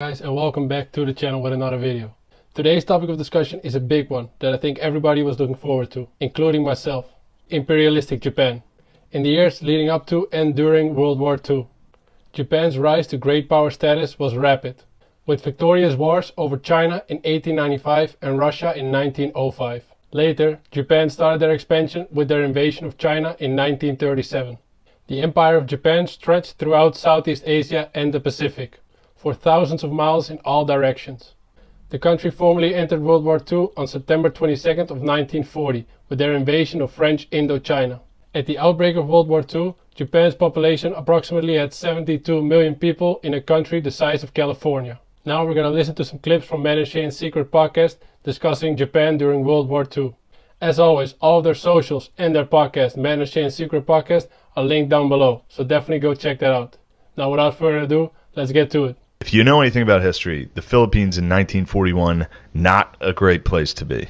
Guys, and welcome back to the channel with another video. Today's topic of discussion is a big one that I think everybody was looking forward to, including myself. Imperialistic Japan. In the years leading up to and during World War II, Japan's rise to great power status was rapid, with victorious wars over China in 1895 and Russia in 1905. Later, Japan started their expansion with their invasion of China in 1937. The Empire of Japan stretched throughout Southeast Asia and the Pacific, for thousands of miles in all directions. The country formally entered World War II on September 22nd of 1940 with their invasion of French Indochina. At the outbreak of World War II, Japan's population approximately had 72 million people in a country the size of California. Now we're going to listen to some clips from Matt and Secret podcast discussing Japan during World War II. As always, all of their socials and their podcast, Matt and Secret podcast, are linked down below, so definitely go check that out. Now without further ado, let's get to it. If you know anything about history, the Philippines in 1941, not a great place to be.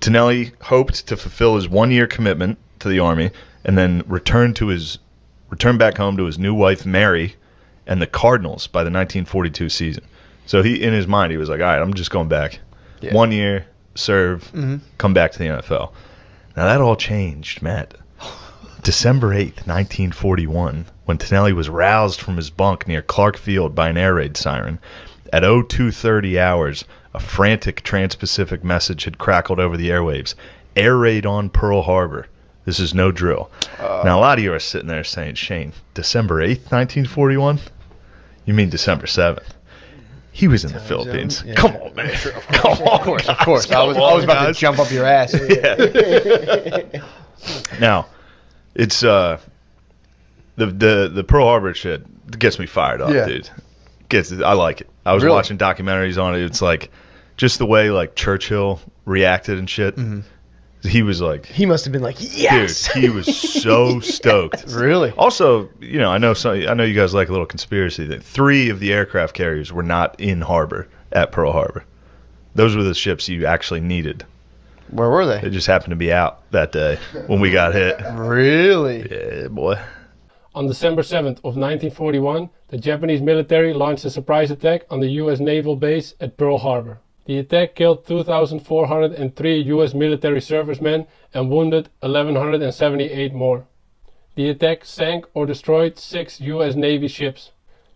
Tinelli hoped to fulfill his one-year commitment to the army and then return back home to his new wife, Mary, and the Cardinals by the 1942 season. So in his mind, he was like, all right, I'm just going back. Yeah. 1 year, serve, come back to the NFL. Now, that all changed, Matt. December 8th, 1941, when Tinelli was roused from his bunk near Clark Field by an air raid siren. At 0230 hours, a frantic trans-Pacific message had crackled over the airwaves. Air raid on Pearl Harbor. This is no drill. Now, a lot of you are sitting there saying, Shane, December 8th, 1941? You mean December 7th? He was in the Philippines. Yeah. Come on, man. Of course. I was about to jump up your ass. Yeah. Now, it's the Pearl Harbor shit gets me fired up, dude. I like it. I was watching documentaries on it. It's like just the way like Churchill reacted and shit. Mm-hmm. He was like, he must have been like, yes. Dude, he was so stoked. Really? Also, I know you guys like a little conspiracy that 3 of the aircraft carriers were not in harbor at Pearl Harbor. Those were the ships you actually needed. Where were they? They just happened to be out that day when we got hit. Really? Yeah, boy. On December 7th of 1941, the Japanese military launched a surprise attack on the U.S. naval base at Pearl Harbor. The attack killed 2,403 U.S. military servicemen and wounded 1,178 more. The attack sank or destroyed 6 U.S. Navy ships.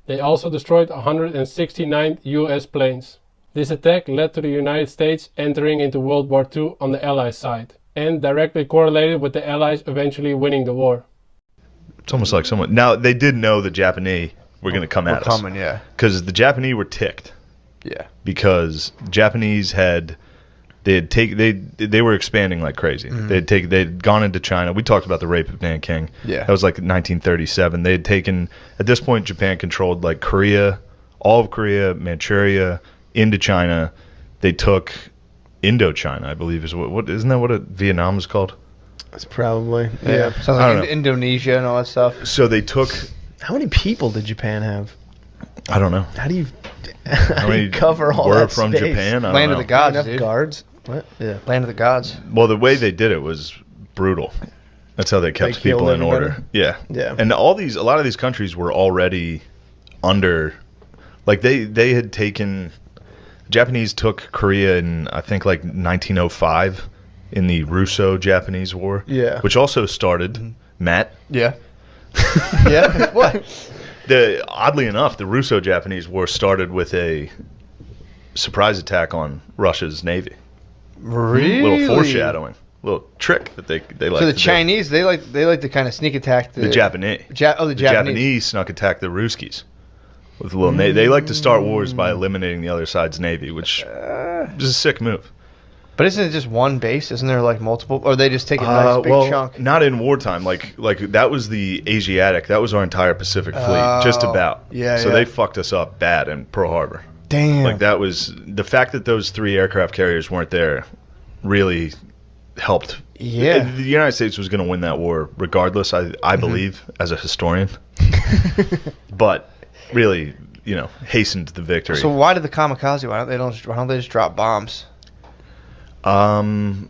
They also destroyed 169 U.S. planes. This attack led to the United States entering into World War II on the Allies' side, and directly correlated with the Allies eventually winning the war. It's almost like someone... Now, they did know the Japanese were going to come at us. Yeah. Because the Japanese were ticked. Yeah. Because Japanese they were expanding like crazy. Mm-hmm. They'd gone into China. We talked about the rape of Nanking. Yeah. That was like 1937. They had taken... At this point, Japan controlled like Korea, all of Korea, Manchuria, Indochina. They took Indochina, I believe is what isn't that what Vietnam is called? It's probably Sounds like Indonesia and all that stuff. So they took. How many people did Japan have? I don't know. How do you cover all that from space? Japan? I Land don't of the gods, know. dude. Guards. What? Yeah. Land of the gods. Well, the way they did it was brutal. That's how they kept people in order. Yeah. Yeah. And a lot of these countries were already under, like they had taken. Japanese took Korea in, I think, like 1905 in the Russo-Japanese War. Yeah. Which also started, Matt. Yeah. Yeah. What? Oddly enough, the Russo-Japanese War started with a surprise attack on Russia's navy. Really? Little foreshadowing, little trick that they like. So the Chinese, they like to kind of sneak attack the Japanese. The Japanese. Japanese snuck attack the Ruskies. With a little they like to start wars by eliminating the other side's navy, which is a sick move. But isn't it just one base? Isn't there like multiple? Or they just take a nice big chunk? Not in wartime. Like that was the Asiatic. That was our entire Pacific fleet, just about. Yeah. So they fucked us up bad in Pearl Harbor. Damn. Like that was the fact that those 3 aircraft carriers weren't there, really helped. Yeah. The United States was going to win that war regardless. I believe as a historian. But. Really, hastened the victory. So why did the kamikaze? Why don't they just drop bombs? I mean,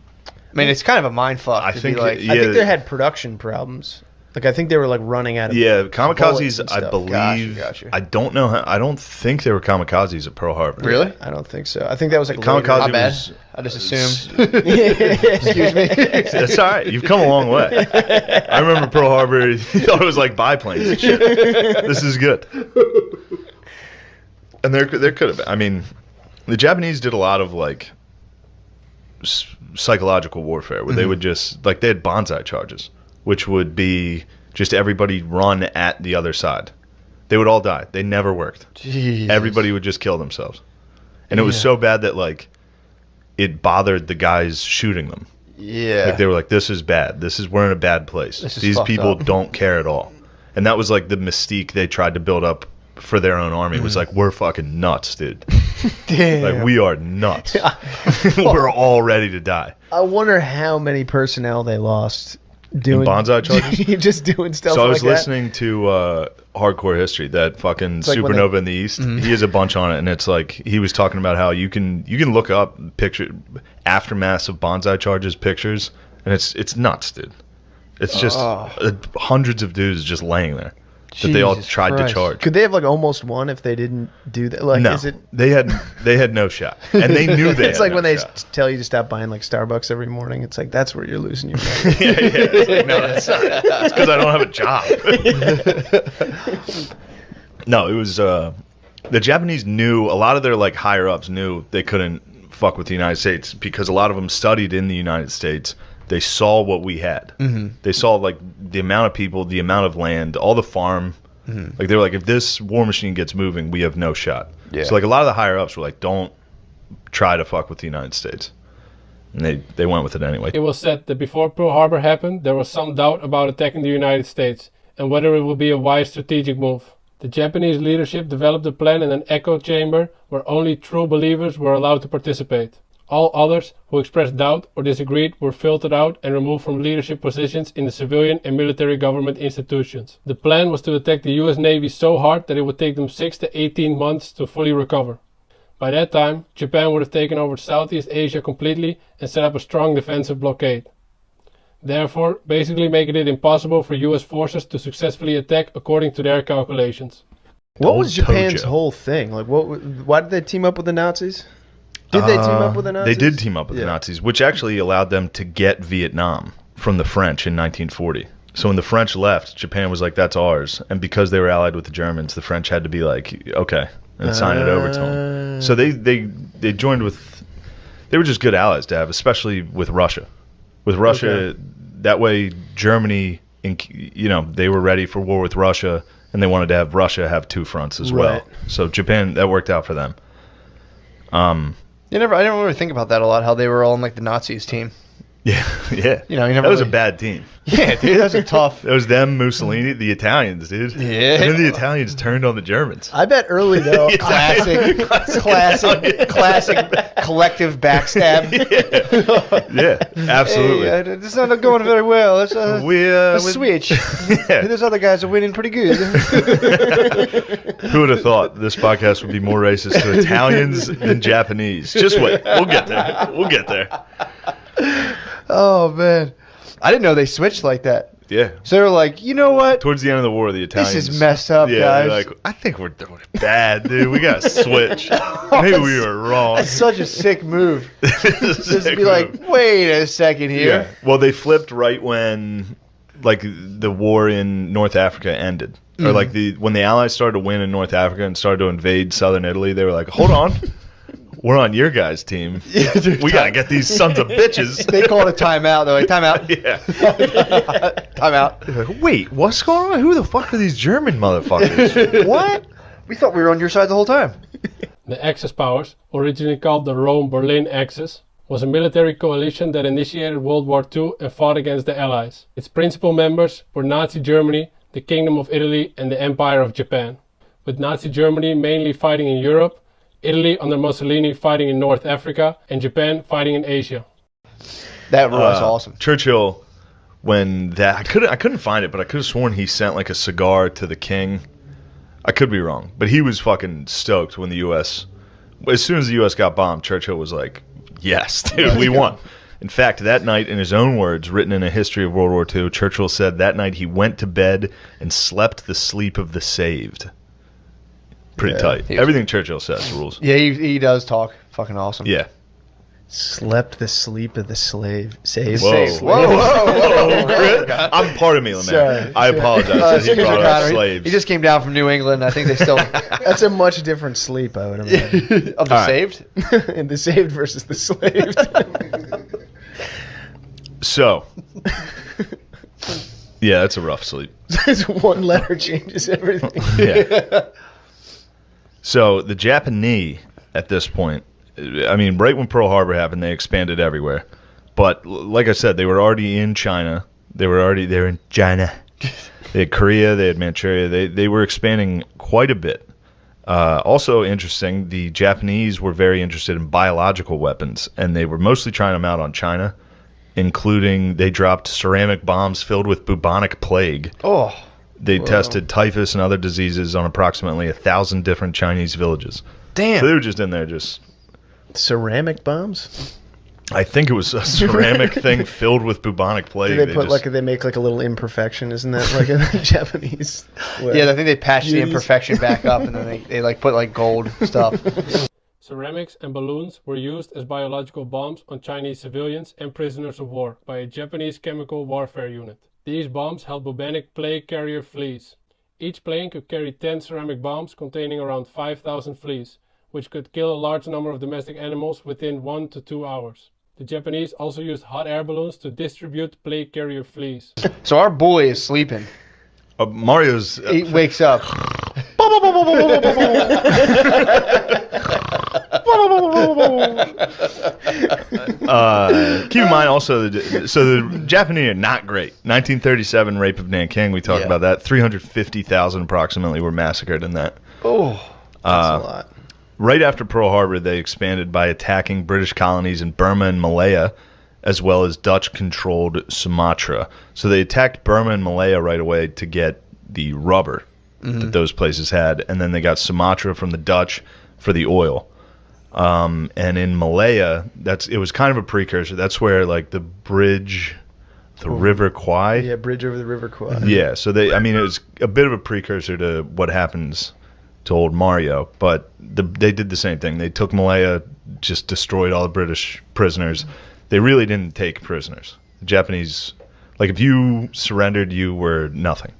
it's kind of a mind fuck. I think I think they had production problems. Like, I think they were, like, running out of kamikazes, I believe. Gotcha. I don't know. I don't think they were kamikazes at Pearl Harbor. Really? I don't think so. I think that was, like, kamikaze later. was... I just assumed. Excuse me. That's all right. You've come a long way. I remember Pearl Harbor. You thought it was like biplanes and shit. This is good. And there could have been. I mean, the Japanese did a lot of, like, psychological warfare where they would just, like, they had bonsai charges, which would be just everybody run at the other side. They would all die. They never worked. Jesus. Everybody would just kill themselves. And it was so bad that, like, it bothered the guys shooting them. Yeah. Like, they were like, this is bad. We're in a bad place. These people don't care at all. And that was, like, the mystique they tried to build up for their own army. It was like, we're fucking nuts, dude. Damn. Like, we are nuts. We're all ready to die. I wonder how many personnel they lost doing bonsai charges. just doing stuff. So I was like listening to Hardcore History, that fucking like Supernova in the East. He has a bunch on it, and it's like he was talking about how you can look up aftermaths of bonsai charges pictures, and it's nuts, dude. It's just hundreds of dudes just laying there. That they all tried to charge. Could they have like almost won if they didn't do that? Like, no, is it? They had no shot, and they knew they. It's like when shot. they tell you to stop buying like Starbucks every morning. It's like that's where you're losing your money. It's like, no, that's not. It's because I don't have a job. No, it was the Japanese knew, a lot of their like higher ups knew they couldn't fuck with the United States because a lot of them studied in the United States. They saw what we had. They saw like the amount of people, the amount of land, all the farm. Like they were like, if this war machine gets moving, we have no shot. Yeah. So like a lot of the higher ups were like, don't try to fuck with the United States. And they went with it anyway. It was said that before Pearl Harbor happened, there was some doubt about attacking the United States and whether it would be a wise strategic move. The Japanese leadership developed a plan in an echo chamber where only true believers were allowed to participate. All others who expressed doubt or disagreed were filtered out and removed from leadership positions in the civilian and military government institutions. The plan was to attack the US Navy so hard that it would take them 6 to 18 months to fully recover. By that time, Japan would have taken over Southeast Asia completely and set up a strong defensive blockade. Therefore, basically making it impossible for US forces to successfully attack according to their calculations. What was Japan's whole thing? Like, why did they team up with the Nazis? Did they team up with the Nazis? They did team up with the Nazis, which actually allowed them to get Vietnam from the French in 1940. So when the French left, Japan was like, that's ours. And because they were allied with the Germans, the French had to be like, okay, and sign it over to them. So they joined with, they were just good allies to have, especially with Russia. With Russia, that way Germany, they were ready for war with Russia, and they wanted to have Russia have two fronts as well. So Japan, that worked out for them. I didn't really think about that a lot. How they were all on like the Nazis team. Yeah. That was a bad team. Yeah, dude, that was a tough. It was them, Mussolini, the Italians, dude. Yeah. And then the Italians turned on the Germans. I bet early though. Classic collective backstab. Yeah, absolutely. Hey, this is not going very well. Let's switch. Yeah. Those other guys are winning pretty good. Who would have thought this podcast would be more racist to Italians than Japanese? Just wait. We'll get there. Oh, man. I didn't know they switched like that. Yeah. So they were like, you know what? Towards the end of the war, the Italians... This is messed up, guys. Like, I think we're doing it bad, dude. We got to switch. Maybe we were wrong. That's such a sick move. Just to be like, wait a second here. Yeah. Well, they flipped right when, like, the war in North Africa ended. Or, like, when the Allies started to win in North Africa and started to invade southern Italy, they were like, hold on. We're on your guys' team. Yeah, dude, we got to get these sons of bitches. They called a timeout. They're like, timeout. Yeah. Timeout. They're like, wait, what's going on? Who the fuck are these German motherfuckers? What? We thought we were on your side the whole time. The Axis powers, originally called the Rome-Berlin Axis, was a military coalition that initiated World War II and fought against the Allies. Its principal members were Nazi Germany, the Kingdom of Italy, and the Empire of Japan. With Nazi Germany mainly fighting in Europe, Italy under Mussolini fighting in North Africa, and Japan fighting in Asia. That was awesome. Churchill, when that I couldn't find it, but I could have sworn he sent like a cigar to the king. I could be wrong, but he was fucking stoked when the U.S. As soon as the U.S. got bombed, Churchill was like, "Yes, dude, we won." In fact, that night, in his own words, written in a history of World War II, Churchill said that night he went to bed and slept the sleep of the saved. Pretty tight. Everything Churchill says rules. Yeah, he does talk fucking awesome. Yeah. Slept the sleep of the slave. Saved. Whoa. I'm part of me, man. Sorry. I apologize. He brought up slaves. He just came down from New England. I think they still... That's a much different sleep, I would imagine. Of the saved? And the saved versus the slaved. So, yeah, that's a rough sleep. This one letter changes everything. Yeah. So the Japanese at this point, I mean, right when Pearl Harbor happened, they expanded everywhere. But like I said, they were already in China. They were in China. They had Korea. They had Manchuria. They were expanding quite a bit. Also interesting, the Japanese were very interested in biological weapons, and they were mostly trying them out on China, including they dropped ceramic bombs filled with bubonic plague. Oh. They tested typhus and other diseases on approximately 1,000 different Chinese villages. Damn. So they were just in there just... Ceramic bombs? I think it was a ceramic thing filled with bubonic plague. Do they make like a little imperfection? Isn't that like a Japanese way? Yeah, I think they patched the imperfection back up, and then they like put like gold stuff. Ceramics and balloons were used as biological bombs on Chinese civilians and prisoners of war by a Japanese chemical warfare unit. These bombs held bubonic plague carrier fleas. Each plane could carry 10 ceramic bombs containing around 5,000 fleas, which could kill a large number of domestic animals within 1 to 2 hours. The Japanese also used hot air balloons to distribute plague carrier fleas. So our boy is sleeping. Mario's... He wakes up. Keep in mind also, the Japanese are not great. 1937 rape of Nanking, we talked about that. 350,000 approximately were massacred in that. Oh, that's a lot. Right after Pearl Harbor, they expanded by attacking British colonies in Burma and Malaya, as well as Dutch-controlled Sumatra. So they attacked Burma and Malaya right away to get the rubber that those places had, and then they got Sumatra from the Dutch for the oil. And in Malaya, it was kind of a precursor. That's where like the bridge, River Kwai. Yeah, bridge over the River Kwai. Yeah, so it was a bit of a precursor to what happens to old Mario, but they did the same thing. They took Malaya, just destroyed all the British prisoners. They really didn't take prisoners. The Japanese, like if you surrendered, you were nothing.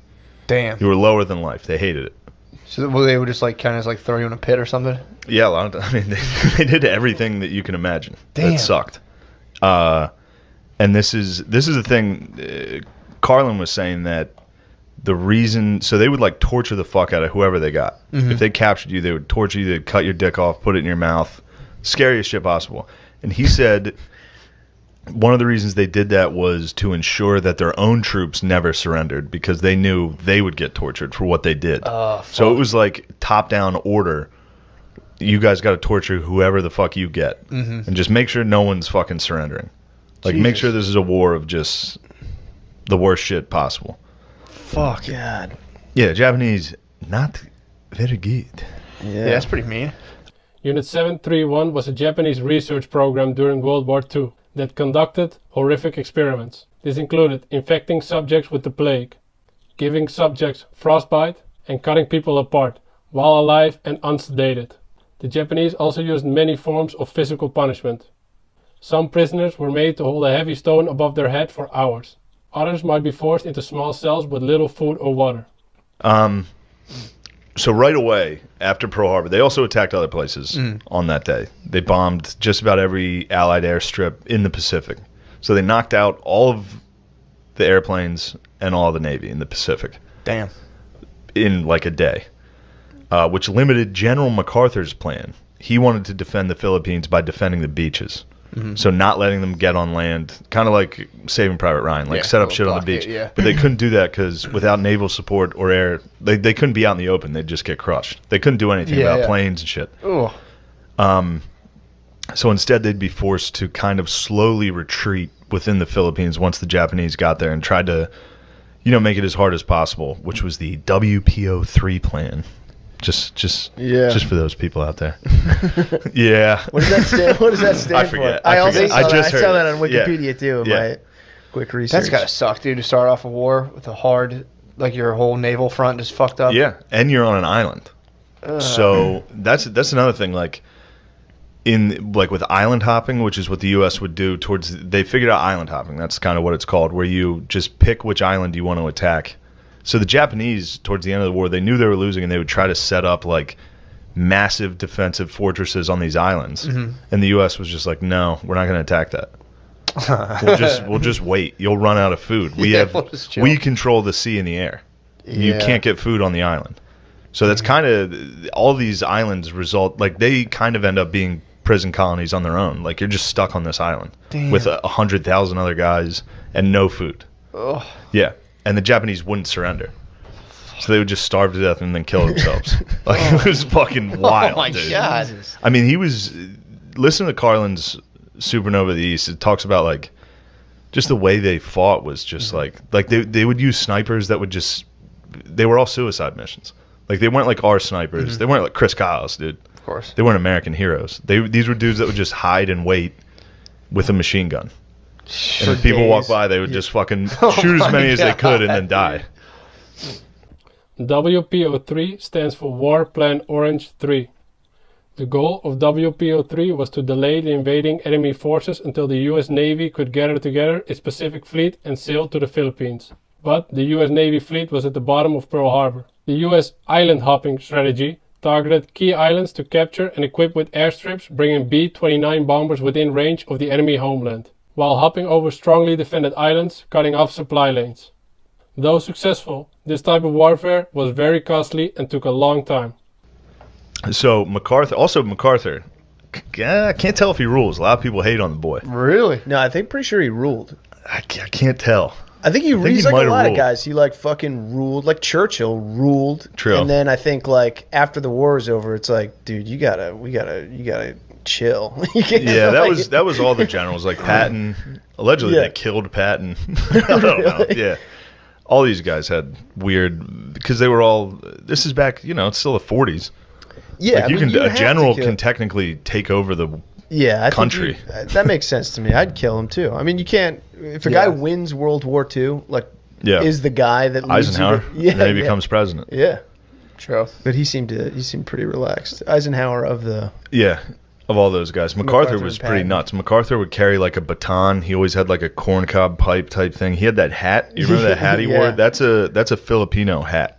Damn. You were lower than life. They hated it. So they would just like kind of like throw you in a pit or something? Yeah, a lot of I mean, they did everything that you can imagine. Damn. That sucked. And this is the thing. Carlin was saying that the reason, so they would like torture the fuck out of whoever they got. If they captured you, they would torture you. They'd cut your dick off, put it in your mouth. Scariest shit possible. And he said one of the reasons they did that was to ensure that their own troops never surrendered, because they knew they would get tortured for what they did. So it was like top-down order. You guys got to torture whoever the fuck you get, and just make sure no one's fucking surrendering. Like, make sure this is a war of just the worst shit possible. Fuck. God. Yeah, Japanese, not very good. Yeah, that's pretty mean. Unit 731 was a Japanese research program during World War II that conducted horrific experiments. This included infecting subjects with the plague, giving subjects frostbite, and cutting people apart while alive and unsedated. The Japanese also used many forms of physical punishment. Some prisoners were made to hold a heavy stone above their head for hours. Others might be forced into small cells with little food or water. So right away, after Pearl Harbor, they also attacked other places on that day. They bombed just about every Allied airstrip in the Pacific. So they knocked out all of the airplanes and all of the Navy in the Pacific. Damn. In like a day. Which limited General MacArthur's plan. He wanted to defend the Philippines by defending the beaches. So not letting them get on land, kind of like Saving Private Ryan, like set up shit on the beach. But they couldn't do that because without naval support or air, they couldn't be out in the open. They'd just get crushed. They couldn't do anything about planes and shit. So instead, they'd be forced to kind of slowly retreat within the Philippines once the Japanese got there and tried to, make it as hard as possible, which was the WPO3 plan. Just for those people out there. Yeah. What does that stand I forget. for? I saw that on it. Wikipedia too. My quick research. That's gotta suck, dude. To start off a war with a hard, like your whole naval front just fucked up. Yeah, and you're on an island. So that's another thing. Like with island hopping, which is what the U.S. would do they figured out island hopping. That's kind of what it's called, where you just pick which island you want to attack. So the Japanese, towards the end of the war, they knew they were losing, and they would try to set up like massive defensive fortresses on these islands. Mm-hmm. And the U.S. was just like, no, we're not going to attack that. We'll just wait. You'll run out of food. We control the sea and the air. You can't get food on the island. So that's kind of all these islands result like they kind of end up being prison colonies on their own. Like you're just stuck on this island with 100,000 other guys and no food. Oh. Yeah. And the Japanese wouldn't surrender. So they would just starve to death and then kill themselves. It was fucking wild, oh my dude. God. I mean, listen to Carlin's Supernova of the East. It talks about, like, just the way they fought was just, like they would use snipers that would just, they were all suicide missions. Like, they weren't like our snipers. Mm-hmm. They weren't like Chris Kyle's, dude. Of course. They weren't American heroes. These were dudes that would just hide and wait with a machine gun. And if people walk by, they would just fucking shoot as many as they could and then die. WPO3 stands for War Plan Orange 3. The goal of WPO3 was to delay the invading enemy forces until the US Navy could gather together its Pacific Fleet and sail to the Philippines. But the US Navy fleet was at the bottom of Pearl Harbor. The US island hopping strategy targeted key islands to capture and equip with airstrips, bringing B-29 bombers within range of the enemy homeland, while hopping over strongly defended islands, cutting off supply lanes. Though successful, this type of warfare was very costly and took a long time. So MacArthur, I can't tell if he rules. A lot of people hate on the boy. Really? No, I think pretty sure he ruled. I can't tell. I think he's like a lot of guys. He like fucking ruled. Like Churchill ruled. True. And then I think like after the war is over, it's like, dude, we gotta chill. Yeah, that was all the generals. Like Patton, allegedly they killed Patton. I don't know. Yeah, all these guys had weird because they were all. This is back, it's still the 40s. Yeah, like a general can technically take over the country. That makes sense to me. I'd kill him too. I mean, you can't. If a guy wins World War II, is the guy that leads Eisenhower, and then he becomes president. Yeah, true. But he seemed pretty relaxed. Eisenhower of all those guys. MacArthur was pretty nuts. MacArthur would carry like a baton. He always had like a corncob pipe type thing. He had that hat. You remember that hat he wore? That's a Filipino hat.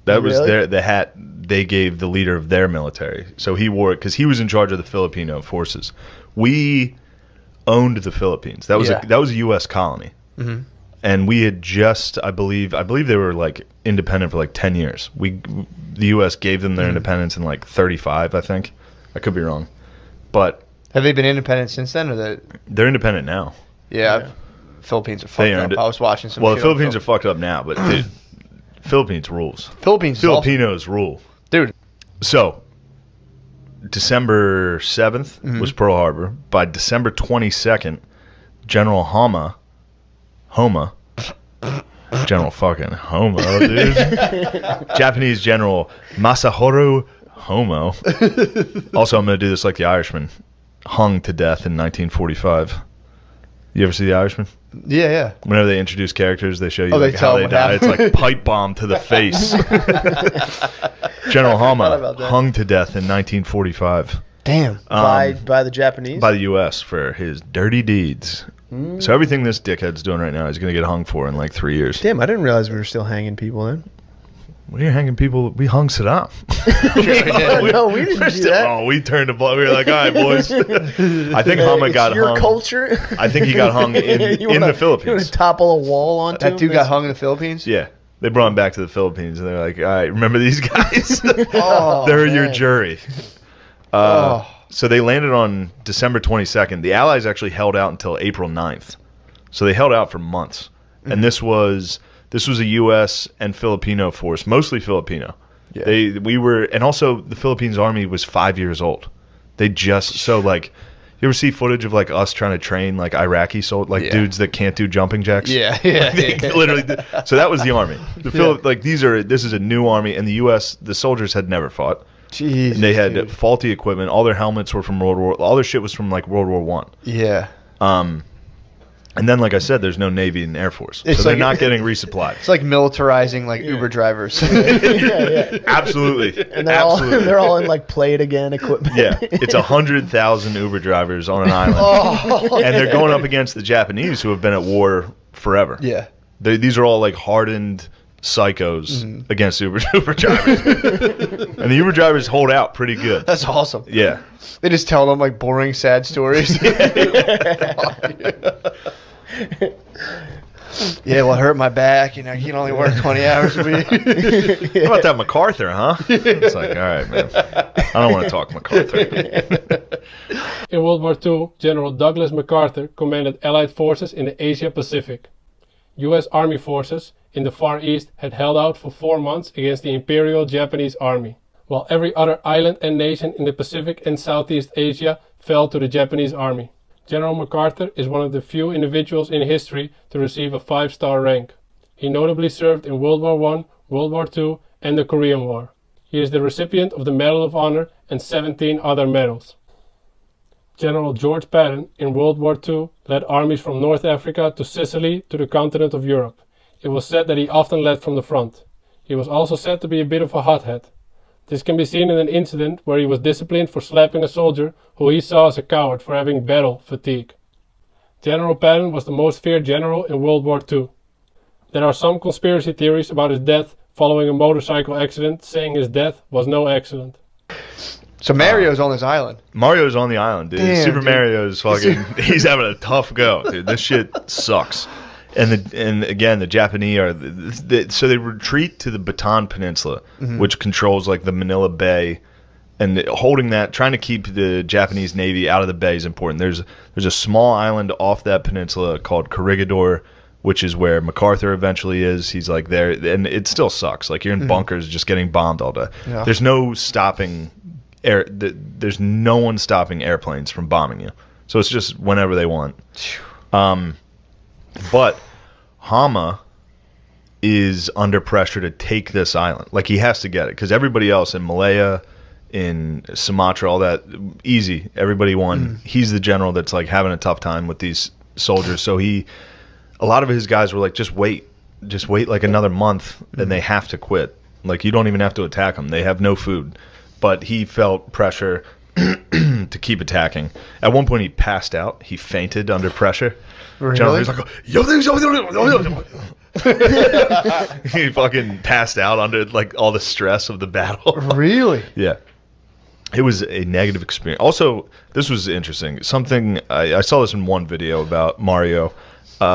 That was the hat they gave the leader of their military. So he wore it because he was in charge of the Filipino forces. We owned the Philippines. That was a U.S. colony. Mm-hmm. And we had just, I believe they were like independent for like 10 years. The U.S. gave them their independence in like 35, I think. I could be wrong. But have they been independent since then, or they're independent now? Yeah. Philippines are fucked up. I was watching some. Well, the Philippines are fucked up now, but Philippines rules. Filipinos rule, dude. So December 7th was Pearl Harbor. By December 22nd, General Homa, General fucking Homo, dude. Japanese General Masaharu Homo. Also, I'm going to do this like The Irishman. Hung to death in 1945. You ever see The Irishman? Yeah. Whenever they introduce characters, they show you how they die. It's like pipe bomb to the face. General Hama hung to death in 1945. Damn. By the Japanese? By the U.S. for his dirty deeds. So everything this dickhead's doing right now, he's going to get hung for in like 3 years. Damn, I didn't realize we were still hanging people then. We were hanging people. We hung Saddam. No, we didn't do that. Oh, we turned the block. We were like, all right, boys. I think Hama got hung. Your culture? I think he got hung in the Philippines. You want to topple a wall onto him? That dude got hung in the Philippines? Yeah. They brought him back to the Philippines, and they're like, all right, remember these guys? Oh, they're your jury. So they landed on December 22nd. The Allies actually held out until April 9th. So they held out for months. Mm-hmm. And this was a U.S. and Filipino force, mostly Filipino. Yeah. And also the Philippines Army was 5 years old. They just, so like, You ever see footage of like us trying to train like Iraqi dudes that can't do jumping jacks? Yeah. Literally. So that was the army. This is a new army, and the U.S. the soldiers had never fought. Jeez. And they had faulty equipment. All their helmets were from all their shit was from like World War I. Yeah. And then, like I said, there's no Navy and Air Force, so they're not getting resupplied. It's like militarizing like Uber drivers. Absolutely. And they're all in like play it again equipment. Yeah, it's 100,000 Uber drivers on an island, and they're going up against the Japanese who have been at war forever. Yeah. These are all like hardened psychos against Uber drivers, and the Uber drivers hold out pretty good. That's awesome. Yeah. They just tell them like boring, sad stories. Yeah, well, it hurt my back. You know, you can only work 20 hours a week. How about that MacArthur, huh? It's like, all right, man. I don't want to talk MacArthur. In World War II, General Douglas MacArthur commanded Allied forces in the Asia Pacific. U.S. Army forces in the Far East had held out for 4 months against the Imperial Japanese Army, while every other island and nation in the Pacific and Southeast Asia fell to the Japanese Army. General MacArthur is one of the few individuals in history to receive a 5-star rank. He notably served in World War I, World War II, and the Korean War. He is the recipient of the Medal of Honor and 17 other medals. General George Patton in World War II led armies from North Africa to Sicily to the continent of Europe. It was said that he often led from the front. He was also said to be a bit of a hothead. This can be seen in an incident where he was disciplined for slapping a soldier who he saw as a coward for having battle fatigue. General Patton was the most feared general in World War II. There are some conspiracy theories about his death following a motorcycle accident, saying his death was no accident. So Mario's on this island. Mario's on the island, dude. Damn, Super dude. Mario's fucking. He's having a tough go, dude. This shit sucks. And again, the Japanese are so they retreat to the Bataan Peninsula, which controls like the Manila Bay, and holding that, trying to keep the Japanese Navy out of the bay is important. There's a small island off that peninsula called Corregidor, which is where MacArthur eventually is. He's like there, and it still sucks. Like you're in bunkers, just getting bombed all day. Yeah. There's no stopping there's no one stopping airplanes from bombing you. So it's just whenever they want. But Hama is under pressure to take this island. Like, he has to get it because everybody else in Malaya, in Sumatra, all that, easy. Everybody won. He's the general that's, like, having a tough time with these soldiers. So a lot of his guys were like, just wait like another month, and they have to quit. Like, you don't even have to attack them. They have no food. But he felt pressure to keep attacking. At one point, he passed out. He fainted under pressure. Really? He's like, he fucking passed out under like all the stress of the battle. Really? Yeah. It was a negative experience. Also, this was interesting. Something I saw this in one video about Mario.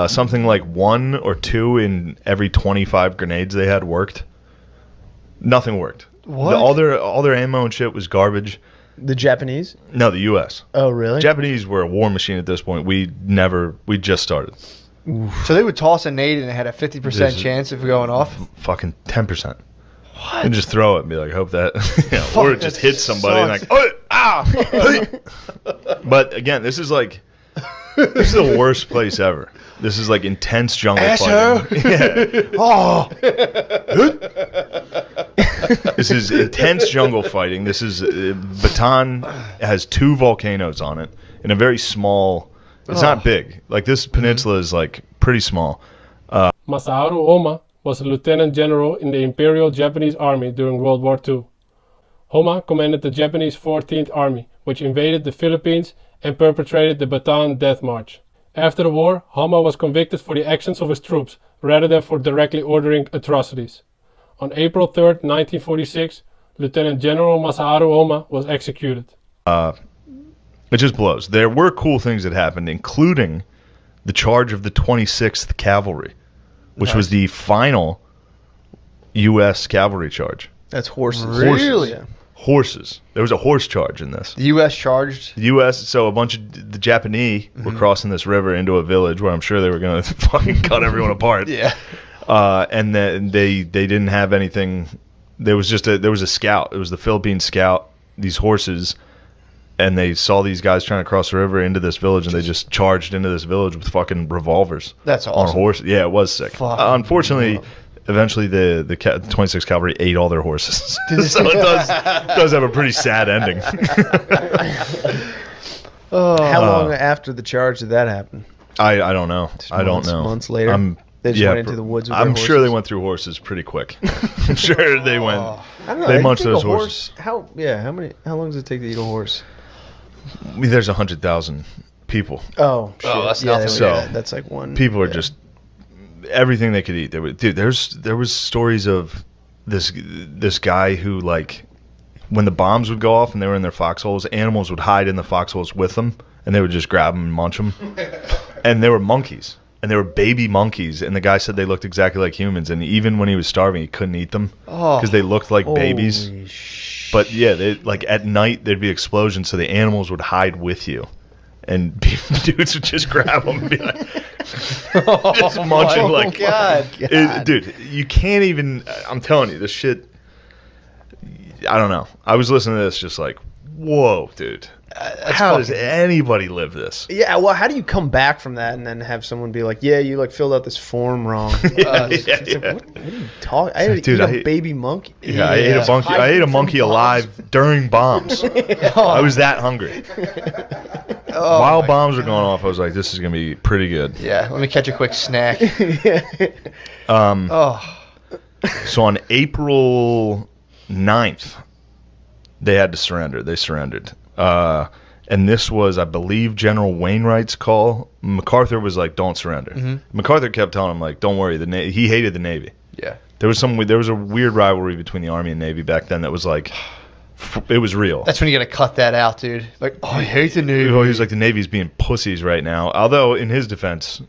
Something like 1 or 2 in every 25 grenades they had worked. Nothing worked. What? All their ammo and shit was garbage. The Japanese? No, the U.S. Oh, really? Japanese were a war machine at this point. We just started. So they would toss a nade and it had a 50% chance of going off? Fucking 10%. What? And just throw it and be like, hope that, or it just hits somebody and like, oh, ah, hey. But again, this is the worst place ever. This is like intense jungle fighting. Yeah. Oh. This is intense jungle fighting. This is Bataan has 2 volcanoes on it in a very small. It's not big. Like this peninsula is like pretty small. Masaharu Homa was a lieutenant general in the Imperial Japanese Army during World War II. Homa commanded the Japanese 14th Army, which invaded the Philippines and perpetrated the Bataan Death March. After the war, Homa was convicted for the actions of his troops rather than for directly ordering atrocities. On April 3rd, 1946, Lieutenant General Masaharu Homa was executed. It just blows. There were cool things that happened, including the charge of the 26th Cavalry, which was the final U.S. cavalry charge. That's horses. Really? Yeah. Horses. There was a horse charge in this. The U.S. charged? The U.S., so a bunch of the Japanese were crossing this river into a village where I'm sure they were going to fucking cut everyone apart. Yeah. And then they didn't have anything. There was a scout. It was the Philippine scout. These horses and they saw these guys trying to cross the river into this village, and they just charged into this village with fucking revolvers. That's awesome. On horse. Yeah, it was sick. Unfortunately, eventually the 26th Cavalry ate all their horses, so it does have a pretty sad ending. How long after the charge did that happen? I don't know. I don't know. Months later. They just went into the woods with their horses? sure they went through horses pretty quick. I'm sure they went. I don't know. They munched those horses. How long does it take to eat a horse? I mean, there's 100,000 people. Oh, shit. That's nothing. So that's like one. People are just everything they could eat. There was stories of this guy who, like, when the bombs would go off and they were in their foxholes, animals would hide in the foxholes with them, and they would just grab them and munch them. And they were monkeys, and they were baby monkeys, and the guy said they looked exactly like humans, and even when he was starving, he couldn't eat them because they looked like babies. But yeah, they, like, at night there'd be explosions, so the animals would hide with you, and dudes would just grab them and be like, just munching like, God. Dude, you can't even. I'm telling you, this shit. I don't know. I was listening to this, just like, whoa, dude. How does anybody live this? Yeah, well, how do you come back from that and then have someone be like, yeah, you like filled out this form wrong? Like, what are you talking? I ate a baby monkey. Yeah, I ate a monkey. I ate a monkey alive during bombs. I was that hungry. While bombs were going off, I was like, this is gonna be pretty good. Yeah, let me catch a quick snack. So on April 9th, they had to surrender. They surrendered. And this was, I believe, General Wainwright's call. MacArthur was like, don't surrender. Mm-hmm. MacArthur kept telling him, like, don't worry. He hated the Navy. Yeah. There was a weird rivalry between the Army and Navy back then that was like, it was real. That's when you got to cut that out, dude. Like, oh, I hate the Navy. He was like, the Navy's being pussies right now. Although, in his defense,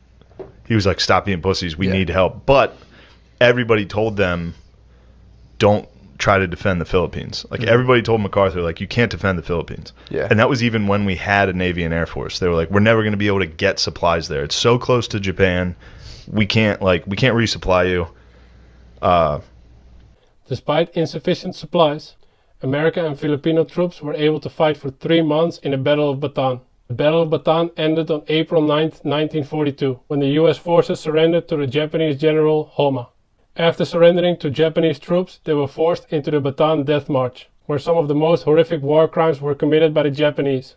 he was like, stop being pussies. We need help. But everybody told them, don't try to defend the Philippines. Like, everybody told MacArthur, like, you can't defend the Philippines. Yeah. And that was even when we had a Navy and Air Force. They were like, we're never going to be able to get supplies there. It's so close to Japan. We can't resupply you. Despite insufficient supplies, American and Filipino troops were able to fight for 3 months in the Battle of Bataan. The Battle of Bataan ended on April 9th, 1942, when the U.S. forces surrendered to the Japanese General Homma. After surrendering to Japanese troops, they were forced into the Bataan Death March, where some of the most horrific war crimes were committed by the Japanese.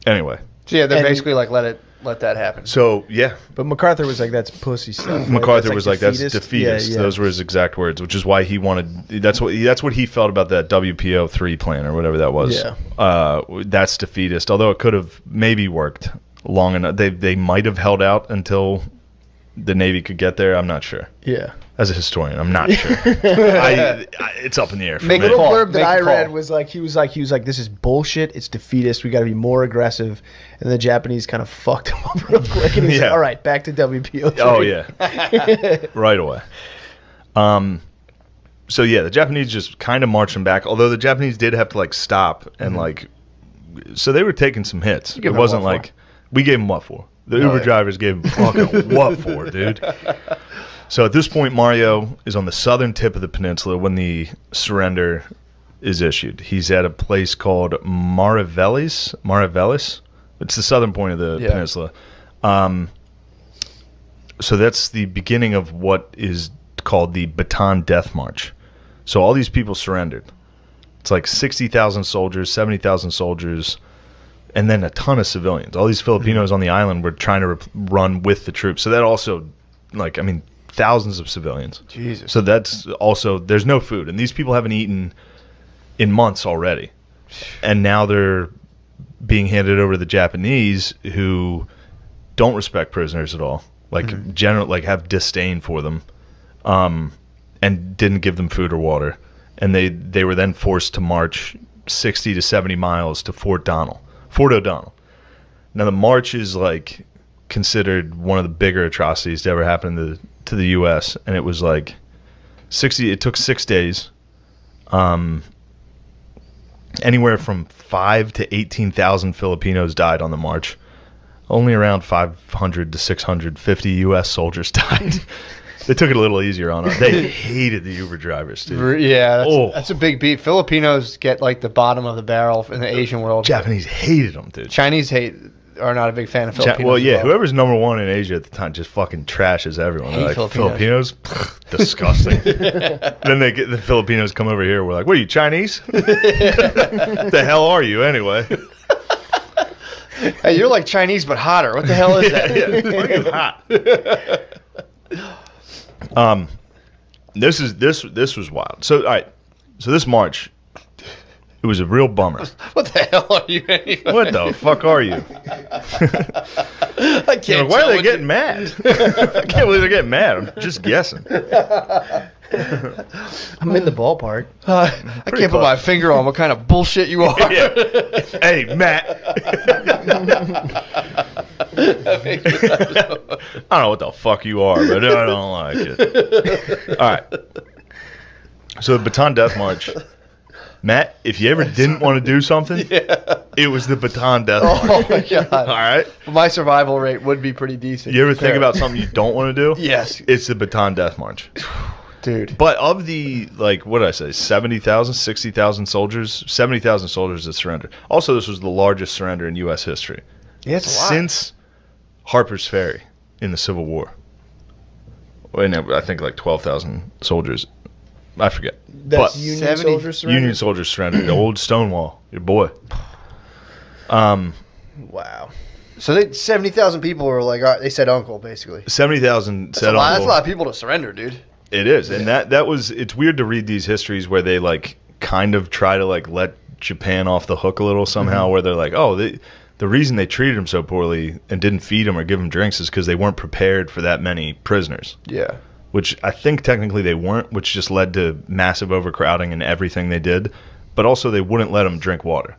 Anyway. So yeah, they're basically like, let that happen. So, yeah. But MacArthur was like, that's pussy stuff. MacArthur was like, that's defeatist. Yeah. Those were his exact words, which is why he wanted, that's what he felt about that WPO3 plan or whatever that was. Yeah. That's defeatist, although it could have maybe worked long enough. They might have held out until the Navy could get there. I'm not sure. Yeah. As a historian, I'm not sure. It's up in the air for me. The little blurb that I read was like, he was like, this is bullshit. It's defeatist. We got to be more aggressive. And the Japanese kind of fucked him up real quick. And he's like, all right, back to WPO3. Oh yeah, right away. So yeah, the Japanese just kind of marched him back. Although the Japanese did have to like stop and like, so they were taking some hits. It wasn't like we gave them what for. The Uber drivers gave him fucking what for, dude. So at this point, Mario is on the southern tip of the peninsula when the surrender is issued. He's at a place called Mariveles. It's the southern point of the peninsula. So that's the beginning of what is called the Bataan Death March. So all these people surrendered. It's like 60,000 soldiers, 70,000 soldiers, and then a ton of civilians. All these Filipinos on the island were trying to run with the troops. So that also, like, I mean, thousands of civilians. Jesus. So that's also, there's no food. And these people haven't eaten in months already. And now they're being handed over to the Japanese, who don't respect prisoners at all. Like, have disdain for them. And didn't give them food or water. And they were then forced to march 60 to 70 miles to Fort O'Donnell. Now, the march is, like, considered one of the bigger atrocities to ever happen to the U.S., and it was like it took 6 days. Anywhere from 5 to 18,000 Filipinos died on the march. Only around 500 to 650 U.S. soldiers died. They took it a little easier on us. They hated the Uber drivers, dude. Yeah, that's a big beat. Filipinos get like the bottom of the barrel in the Asian world. Japanese hated them, dude. Chinese are not a big fan of Filipinos. Well, yeah, whoever's number one in Asia at the time just fucking trashes everyone. They're like, Filipinos? Disgusting. Then the Filipinos come over here. We're like, what are you, Chinese? The hell are you anyway? Hey, you're like Chinese but hotter. What the hell is that? Hot. This was wild. So all right. So this March, it was a real bummer. What the hell are you anyway? What the fuck are you? I can't. Why are they getting mad? I can't believe they're getting mad. I'm just guessing. I'm in the ballpark. I can't put my finger on what kind of bullshit you are. Yeah. Hey, Matt. I don't know what the fuck you are, but I don't like it. All right. So the Bataan Death March. Matt, if you ever didn't want to do something, it was the Bataan Death March. Oh, my God. All right? My survival rate would be pretty decent. You ever think about something you don't want to do? Yes. It's the Bataan Death March. Dude. But of the, like, what did I say, 70,000, 60,000 soldiers? 70,000 soldiers that surrendered. Also, this was the largest surrender in U.S. history. Yeah, it's a lot. Since Harper's Ferry in the Civil War. Well, I think like 12,000 soldiers. I forget. That's Union soldiers surrendered? Union soldiers surrendered. The old Stonewall, your boy. Wow. So 70,000 people were like, they said uncle, basically. 70,000 said uncle. That's a lot of people to surrender, dude. It is. And that was, it's weird to read these histories where they like kind of try to like let Japan off the hook a little somehow, where they're like, oh, the reason they treated him so poorly and didn't feed him or give him drinks is because they weren't prepared for that many prisoners. Yeah. Which I think technically they weren't, which just led to massive overcrowding in everything they did. But also they wouldn't let them drink water.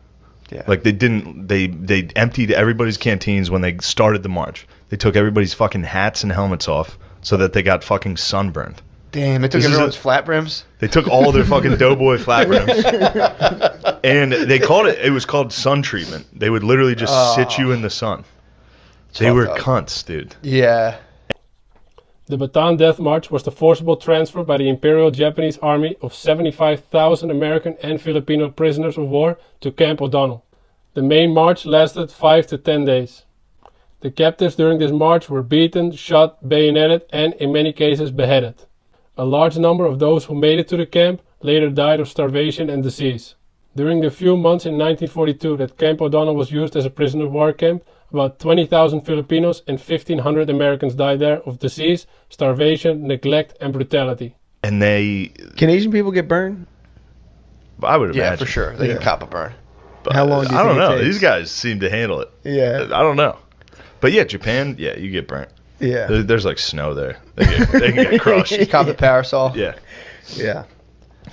Yeah. Like they emptied everybody's canteens when they started the march. They took everybody's fucking hats and helmets off so that they got fucking sunburned. Damn, it took everyone's flat brims? They took all their fucking doughboy flat brims. And it was called sun treatment. They would literally just sit you in the sun. They were cunts, dude. Yeah. The Bataan Death March was the forcible transfer by the Imperial Japanese Army of 75,000 American and Filipino prisoners of war to Camp O'Donnell. The main march lasted 5 to 10 days. The captives during this march were beaten, shot, bayoneted, and in many cases beheaded. A large number of those who made it to the camp later died of starvation and disease. During the few months in 1942 that Camp O'Donnell was used as a prisoner of war camp, about 20,000 Filipinos and 1,500 Americans died there of disease, starvation, neglect, and brutality. And Can Asian people get burned? I would imagine. Yeah, for sure. They can cop a burn. But how long do you I think don't know. it takes? These guys seem to handle it. Yeah. I don't know. But yeah, Japan, yeah, you get burnt. Yeah. There's like snow there. They can get crushed. Cop the parasol. Yeah. Yeah.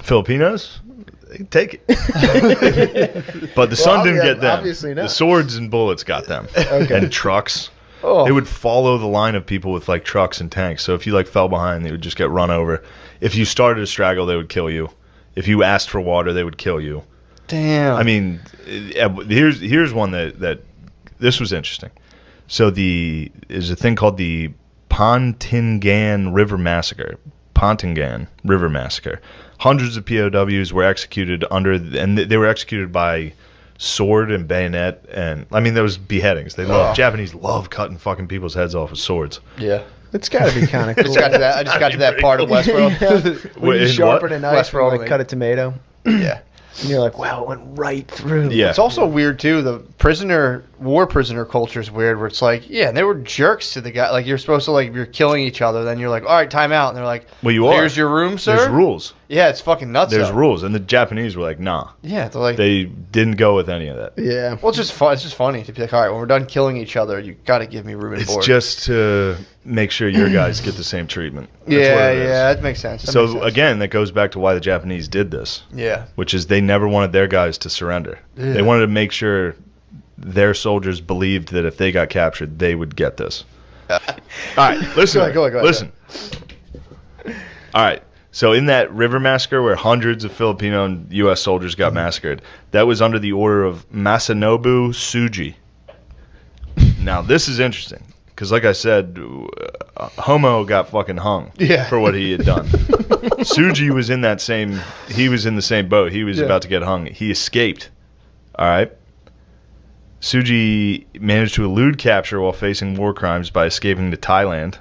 Filipinos, they can take it. But the sun didn't get them. Obviously not. The swords and bullets got them. Okay. And trucks. Oh. They would follow the line of people with like trucks and tanks. So if you like fell behind, they would just get run over. If you started a straggle, they would kill you. If you asked for water, they would kill you. Damn. I mean, here's one that this was interesting. So there's a thing called the Pontingan River Massacre. Pontingan River Massacre. Hundreds of POWs were executed and they were executed by sword and bayonet, and I mean there was beheadings. Japanese love cutting fucking people's heads off with swords. Yeah. It's got to be kind of cool. I just got to that part of Westworld. When you sharpen a knife and Westworld, like cut a tomato. Yeah. And you're like, wow, it went right through. Yeah. It's also weird too. The war prisoner culture is weird. Where it's like, yeah, they were jerks to the guy. Like you're supposed to like, if you're killing each other, then you're like, all right, time out. And they're like, well, you are. Here's your room, sir. There's rules. Yeah, it's fucking nuts. There's rules, and the Japanese were like, nah. Yeah, they're like, they didn't go with any of that. Yeah. Well, it's just fun. It's just funny to be like, all right, when we're done killing each other, you got to give me room and board. It's just to make sure your guys get the same treatment. That's yeah, what it is. that makes sense. Again, that goes back to why the Japanese did this. Yeah. Which is they never wanted their guys to surrender. Yeah. They wanted to make sure their soldiers believed that if they got captured, they would get this. All right, listen. Go ahead. Listen. All right. So in that river massacre where hundreds of Filipino and U.S. soldiers got massacred, that was under the order of Masanobu Tsuji. Now, this is interesting because, like I said, Homo got fucking hung for what he had done. Tsuji was in the same boat. He was about to get hung. He escaped. All right. Tsuji managed to elude capture while facing war crimes by escaping to Thailand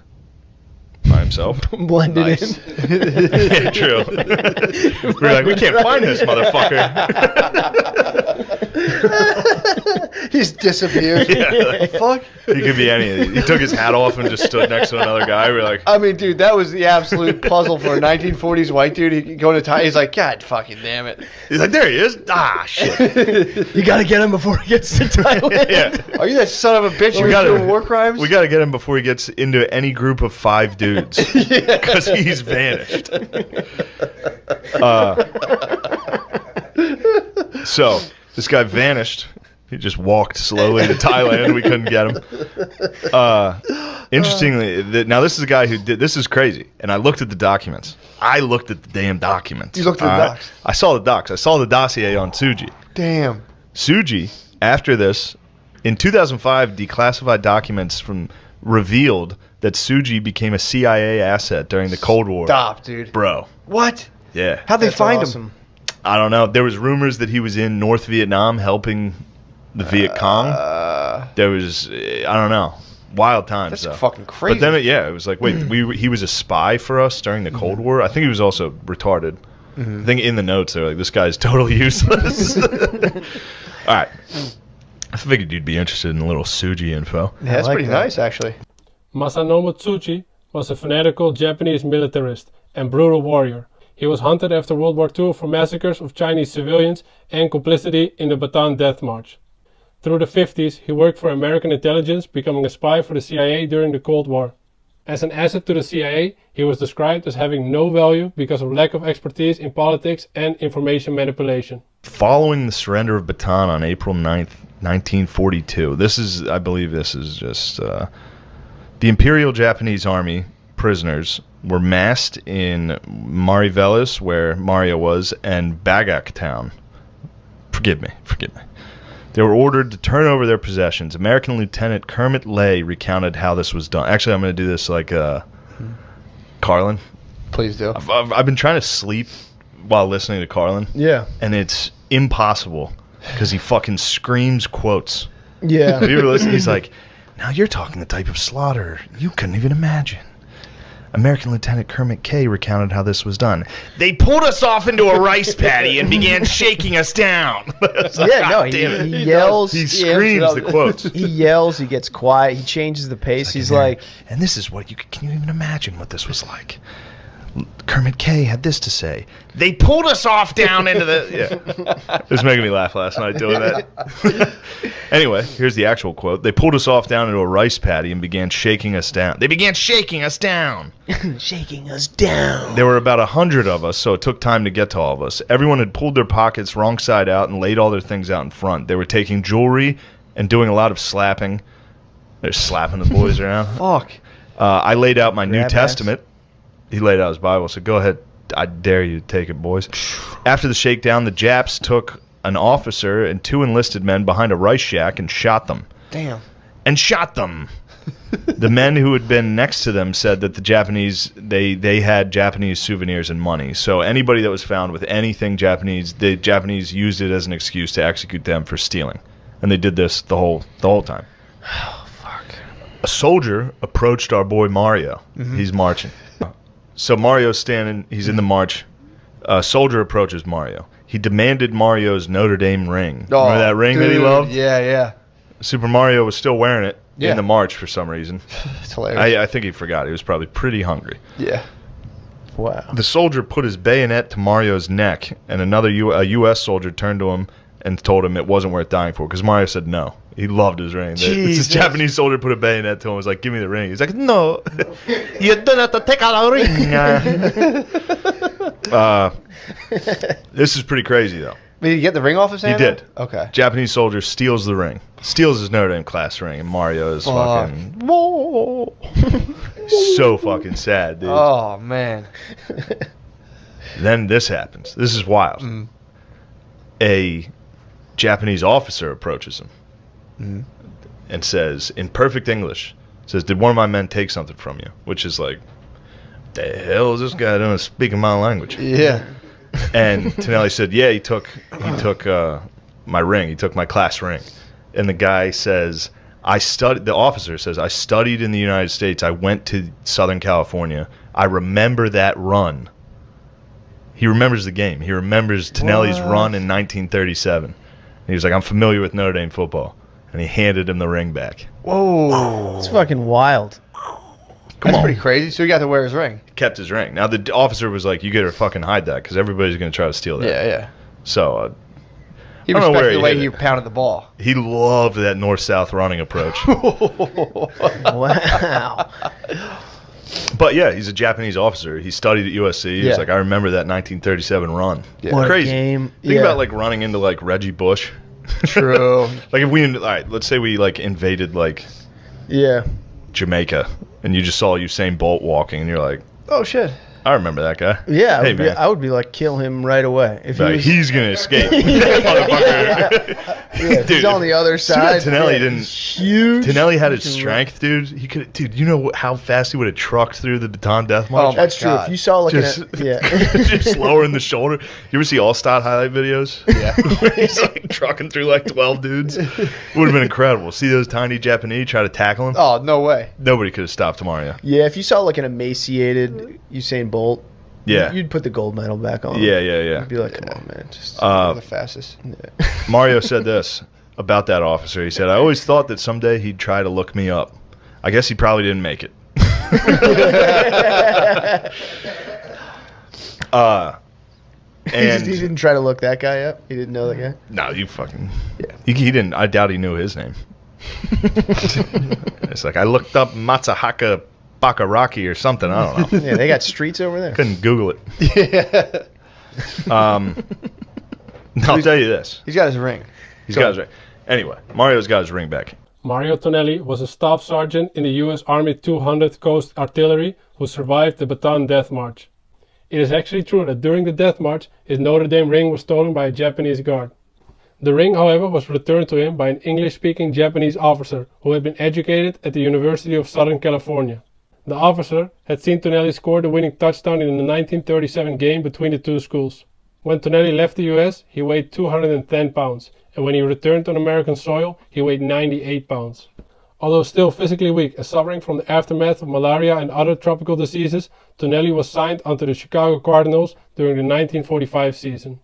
by himself. Blended in. Yeah, true. We're like, we can't find this motherfucker. He's disappeared. Yeah, like, fuck. He could be any of these. He took his hat off and just stood next to another guy. We're like, I mean, dude, that was the absolute puzzle for a 1940s white dude. He going to Thailand. He's like, God fucking damn it. He's like, there he is. Ah, shit. You gotta get him before he gets to Thailand. Yeah. Are you that son of a bitch? You're doing war crimes? We gotta get him before he gets into any group of 5 dudes. Because he's vanished. So, this guy vanished. He just walked slowly to Thailand. We couldn't get him. Interestingly, now this is a guy who did. This is crazy. And I looked at the documents. I looked at the damn documents. You looked at the docs? I saw the docs. I saw the dossier on Tsuji. Damn. Tsuji, after this, in 2005, declassified documents revealed that Tsuji became a CIA asset during the Cold War. Stop, dude. Bro. What? Yeah. How'd they find him? I don't know. There was rumors that he was in North Vietnam helping the Viet Cong. There was, I don't know. Wild times, That's though. Fucking crazy. But then, it was like, wait, he was a spy for us during the Cold War? I think he was also retarded. I think in the notes, they're like, this guy's totally useless. All right. I figured you'd be interested in a little Tsuji info. Yeah, that's pretty nice, actually. Masanobu Tsuji was a fanatical Japanese militarist and brutal warrior. He was hunted after World War II for massacres of Chinese civilians and complicity in the Bataan Death March. Through the 50s, he worked for American intelligence, becoming a spy for the CIA during the Cold War. As an asset to the CIA, he was described as having no value because of lack of expertise in politics and information manipulation. Following the surrender of Bataan on April 9th, 1942, I believe this is just, the Imperial Japanese Army prisoners were massed in Marivelis, where Mario was, and Bagak Town. Forgive me. They were ordered to turn over their possessions. American Lieutenant Kermit Lay recounted how this was done. Actually, I'm going to do this like Carlin. Please do. I've been trying to sleep while listening to Carlin. Yeah. And it's impossible because he fucking screams quotes. Yeah. Have you ever listened? He's like, now you're talking the type of slaughter you couldn't even imagine. American Lieutenant Kermit K. recounted how this was done. They pulled us off into a rice paddy and began shaking us down. He yells. He screams the quotes. He yells. He gets quiet. He changes the pace. He's like, and this is what can you even imagine what this was like? Kermit K. had this to say. They pulled us off down into the... Yeah. It was making me laugh last night doing that. Anyway, here's the actual quote. They pulled us off down into a rice paddy and began shaking us down. They began shaking us down. Shaking us down. There were about 100 of us, so it took time to get to all of us. Everyone had pulled their pockets wrong side out and laid all their things out in front. They were taking jewelry and doing a lot of slapping. They're slapping the boys around. Fuck. I laid out my New Testament. He laid out his Bible, so go ahead. I dare you to take it, boys. After the shakedown, the Japs took an officer and 2 enlisted men behind a rice shack and shot them. Damn. And shot them. The men who had been next to them said that the Japanese, they had Japanese souvenirs and money. So anybody that was found with anything Japanese, the Japanese used it as an excuse to execute them for stealing. And they did this the whole time. Oh, fuck. A soldier approached our boy Mario. He's marching. So Mario's standing, he's in the march. A soldier approaches Mario. He demanded Mario's Notre Dame ring. Remember that ring that he loved? Yeah. Super Mario was still wearing it in the march for some reason. It's hilarious. I think he forgot. He was probably pretty hungry. Yeah. Wow. The soldier put his bayonet to Mario's neck, and a U.S. soldier turned to him and told him it wasn't worth dying for, because Mario said no. He loved his ring. This Japanese soldier put a bayonet to him and was like, give me the ring. He's like, no, you don't have to take out a ring. This is pretty crazy, though. Did he get the ring off his hand? He did. Okay. Japanese soldier steals the ring. Steals his Notre Dame class ring, and Mario is fucking... so fucking sad, dude. Oh, man. Then this happens. This is wild. A Japanese officer approaches him and says, in perfect English, Says, did one of my men take something from you? Which is like, the hell is this guy doing speaking my language? Yeah. And Tonelli said, yeah, he took my ring. He took my class ring. And the guy says, the officer says, I studied in the United States. I went to Southern California. I remember that run. He remembers the game. He remembers Tonelli's run in 1937. And he was like, I'm familiar with Notre Dame football. And he handed him the ring back. Whoa. It's fucking wild. That's pretty crazy. So he got to wear his ring. He kept his ring. Now, the officer was like, you got to fucking hide that because everybody's going to try to steal that. Yeah. So, he respected the way he pounded the ball. He loved that north-south running approach. Wow. But yeah, he's a Japanese officer. He studied at USC. He's like, I remember that 1937 run. Yeah. What crazy. A game. Think about like running into like Reggie Bush. True. Like if we, all right, let's say we like invaded like Jamaica, and you just saw Usain Bolt walking, and you're like, oh shit. I remember that guy. Yeah, hey, I would be like, kill him right away. If he's gonna escape. Dude, he's on the other side. Tonelli didn't. Huge. Tonelli had his strength, dude. He could, dude. You know how fast he would have trucked through the Baton Death March? Oh, that's true. If you saw like just lowering the shoulder. You ever see All-Star highlight videos? Yeah. He's like trucking through like 12 dudes. It would have been incredible. See those tiny Japanese try to tackle him? Oh, no way. Nobody could have stopped Mario. Yeah, if you saw like an emaciated Usain Bolt, you'd put the gold medal back on. Yeah. You'd be like, come on, man. Just the fastest. Yeah. Mario said this about that officer. He said, I always thought that someday he'd try to look me up. I guess he probably didn't make it. And he didn't try to look that guy up? He didn't know that guy? No, you fucking... Yeah. He didn't. I doubt he knew his name. It's like, I looked up Matsuhaka Bakaraki or something. I don't know. Yeah, they got streets over there. Couldn't Google it. Yeah. I'll tell you this. He's got his ring. He's got his ring. Anyway, Mario's got his ring back. Mario Tonelli was a staff sergeant in the U.S. Army 200th Coast Artillery who survived the Bataan Death March. It is actually true that during the Death March, his Notre Dame ring was stolen by a Japanese guard. The ring, however, was returned to him by an English-speaking Japanese officer who had been educated at the University of Southern California. The officer had seen Tonelli score the winning touchdown in the 1937 game between the two schools. When Tonelli left the US, he weighed 210 pounds, and when he returned on American soil, he weighed 98 pounds. Although still physically weak and suffering from the aftermath of malaria and other tropical diseases, Tonelli was signed onto the Chicago Cardinals during the 1945 season.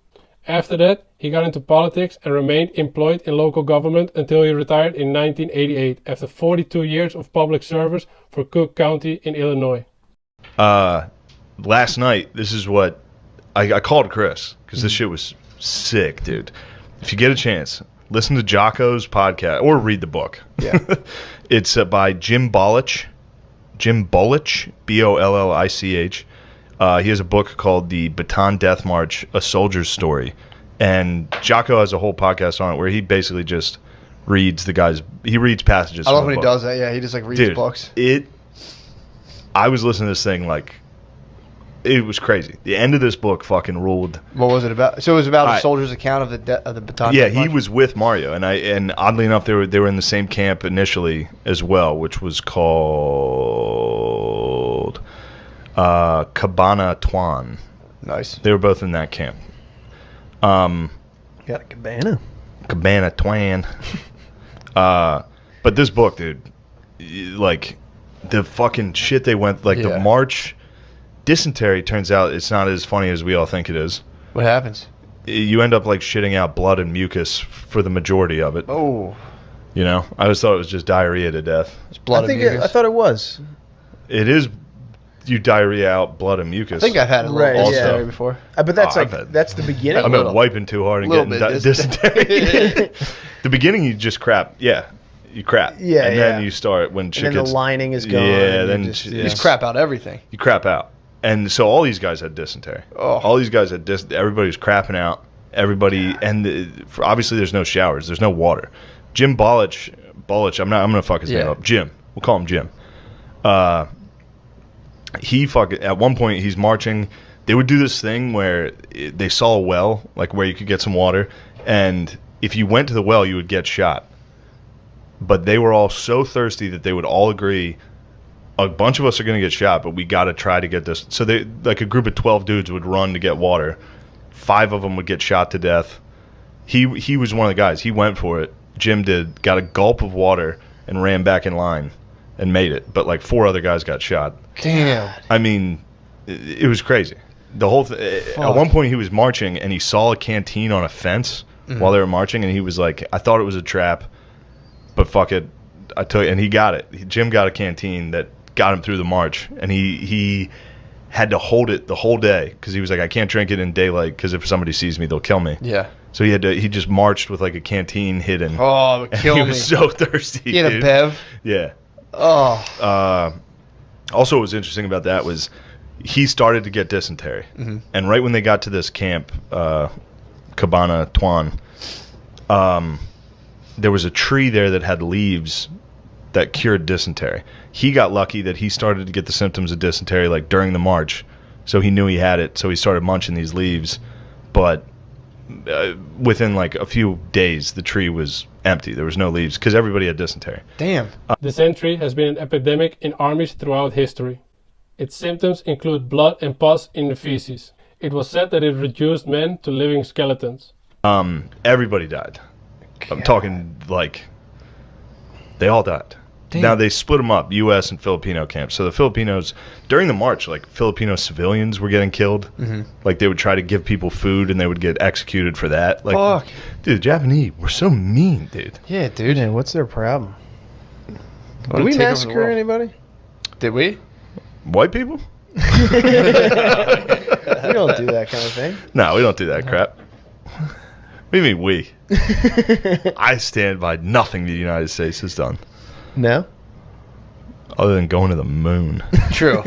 After that, he got into politics and remained employed in local government until he retired in 1988 after 42 years of public service for Cook County in Illinois. Last night, this is what I called Chris because this shit was sick, dude. If you get a chance, listen to Jocko's podcast or read the book. Yeah. It's by Jim Bollich. Jim Bollich, Bollich. He has a book called The Bataan Death March, A Soldier's Story. And Jocko has a whole podcast on it where he basically just reads reads passages. I love when he does that. Yeah, he just like reads books. I was listening to this thing like, it was crazy. The end of this book fucking ruled. What was it about? So it was about a soldier's account of the Bataan. Yeah, he was with Mario, and oddly enough, they were in the same camp initially as well, which was called Cabana Tuan. Nice. They were both in that camp. Got a cabana. Cabana Tuan. But this book, dude, like the fucking shit they went, like the march. Dysentery, turns out it's not as funny as we all think it is. What happens? You end up like shitting out blood and mucus for the majority of it. Oh. You know? I just thought it was just diarrhea to death. It's blood and mucus. I thought it was. It is. You diarrhea out blood and mucus. I think I've had a little dysentery before. But that's that's the beginning. I've been wiping too hard and getting dysentery. The beginning, you just crap. Yeah. You crap. Yeah, and then you start when shit and then gets... the lining is gone. Yeah, then... You just crap out everything. You crap out. And so all these guys had dysentery. Oh. All these guys had everybody was crapping out. Everybody, obviously there's no showers. There's no water. Jim Bollich, I'm going to fuck his name up. Jim. We'll call him Jim. At one point he's marching. They would do this thing where they saw a well, like where you could get some water. And if you went to the well, you would get shot. but they were all so thirsty that they would all agree, a bunch of us are going to get shot, but we got to try to get this. So they, like a group of 12 dudes would run to get water. 5 of them would get shot to death. He was one of the guys. He went for it. Jim did, got a gulp of water and ran back in line and made it. But like 4 other guys got shot. Damn. I mean, it was crazy. The whole at one point he was marching and he saw a canteen on a fence while they were marching, and he was like, I thought it was a trap, but fuck it, I took it. And he got it. Jim got a canteen that got him through the march, and he had to hold it the whole day because he was like, I can't drink it in daylight because if somebody sees me, they'll kill me. Yeah. So he just marched with like a canteen hidden. Oh, it would kill me. He was so thirsty. He had a bev. Yeah. Oh. Also, what was interesting about that was he started to get dysentery, and right when they got to this camp, Cabana Tuan, there was a tree there that had leaves that cured dysentery. He got lucky that he started to get the symptoms of dysentery like during the march, so he knew he had it, so he started munching these leaves, but within like a few days the tree was empty. There was no leaves because everybody had dysentery. Damn. Dysentery has been an epidemic in armies throughout history. Its symptoms include blood and pus in the feces. It was said that it reduced men to living skeletons. Everybody died. I'm talking like they all died. Damn. Now they split them up, U.S. and Filipino camps. So the Filipinos, during the march, like Filipino civilians were getting killed. Like they would try to give people food and they would get executed for that. Like, fuck. Dude, the Japanese were so mean, dude. Yeah, dude. Man, what's their problem? Did we massacre anybody? Did we? White people? We don't do that kind of thing. No, we don't do that crap. What do you mean we? I stand by nothing the United States has done. No? Other than going to the moon. True.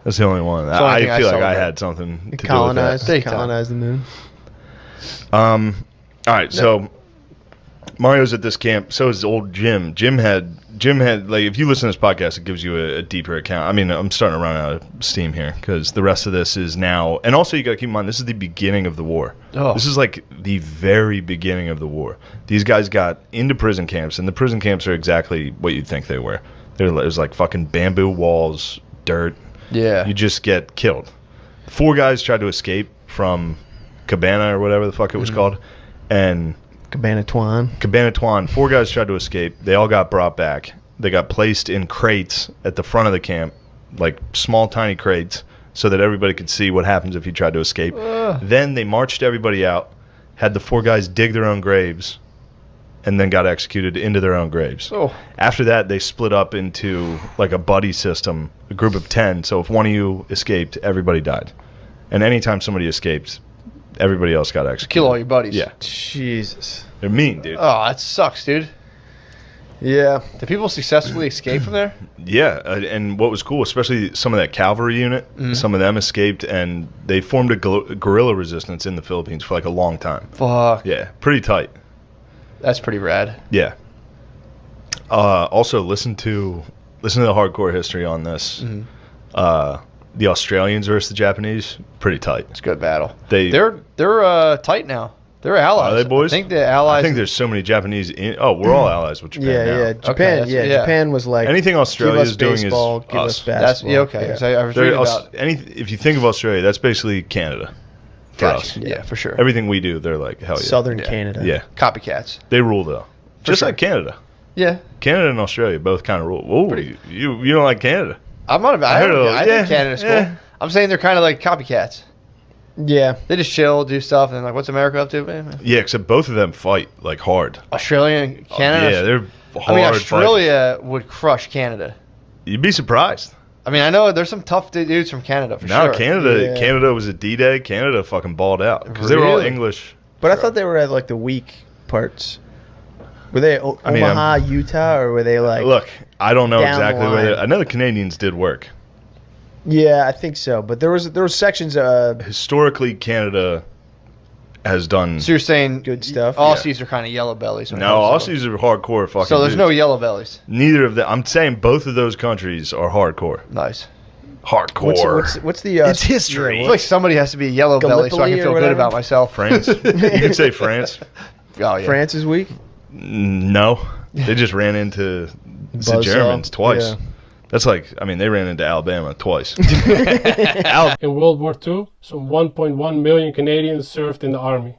That's the only one. I feel like I had something to do with that. Colonize the moon. All right, so Mario's at this camp. So is old Jim. Jim had like, if you listen to this podcast, it gives you a deeper account. I mean, I'm starting to run out of steam here because the rest of this is now, and also you got to keep in mind, this is the beginning of the war. Oh. This is like the very beginning of the war. These guys got into prison camps, and the prison camps are exactly what you'd think they were. There's like fucking bamboo walls, dirt. Yeah. You just get killed. 4 guys tried to escape from Cabana or whatever the fuck it was called, and Cabana Tuan. 4 guys tried to escape. They all got brought back. They got placed in crates at the front of the camp, like small, tiny crates, so that everybody could see what happens if you tried to escape. Then they marched everybody out, had the 4 guys dig their own graves, and then got executed into their own graves. Oh. After that, they split up into like a buddy system, a group of 10. So if one of you escaped, everybody died. And anytime somebody escaped, everybody else got executed. Kill all your buddies. Yeah. Jesus. They're mean, dude. Oh, that sucks, dude. Yeah. Did people successfully escape from there? Yeah, and what was cool, especially some of that cavalry unit, some of them escaped, and they formed a guerrilla resistance in the Philippines for like a long time. Fuck. Yeah, pretty tight. That's pretty rad. Yeah. Also, listen to the hardcore history on this. The Australians versus the Japanese, pretty tight. It's a good battle. They're tight now. They're allies. Are they, boys? I think the allies. I think there's so many Japanese. We're all allies with Japan now. Yeah, Japan. Okay, Japan was like, anything Australia is doing is give us basketball. That's okay. Yeah. So I was reading about if you think of Australia, that's basically Canada for us. Yeah, for sure. Everything we do, they're like, hell yeah. Southern Canada. Yeah. Copycats. They rule though. Just like Canada. Yeah. Canada and Australia both kind of rule. Whoa, you don't like Canada? I'm not about. I think Canada's cool. Yeah. I'm saying they're kind of like copycats. Yeah. They just chill, do stuff, and then like, what's America up to? Yeah, except both of them fight like hard. Australia and Canada. Yeah, they're hard. I mean, Australia would crush Canada. You'd be surprised. I mean, I know there's some tough dudes from Canada for sure. No, Canada was a D-Day. Canada fucking balled out because they were all English. But I thought they were at like the weak parts. Were they Omaha, Utah, or were they like? Look, I don't know exactly where. I know the Canadians did work. Yeah, I think so. But there was sections. Historically, Canada has done. So you're saying good stuff. Aussies are kind of yellow bellies. No, Aussies are hardcore fucking. So there's dudes. no yellow bellies. Neither of them. I'm saying both of those countries are hardcore. Nice. Hardcore. What's the? It's history. I feel like somebody has to be a yellow belly so I can feel good about myself. France. You could say France. Oh, yeah. France is weak. No. They just ran into the Germans twice. Yeah. That's like, I mean, they ran into Alabama twice. In World War II, some 1.1 million Canadians served in the army,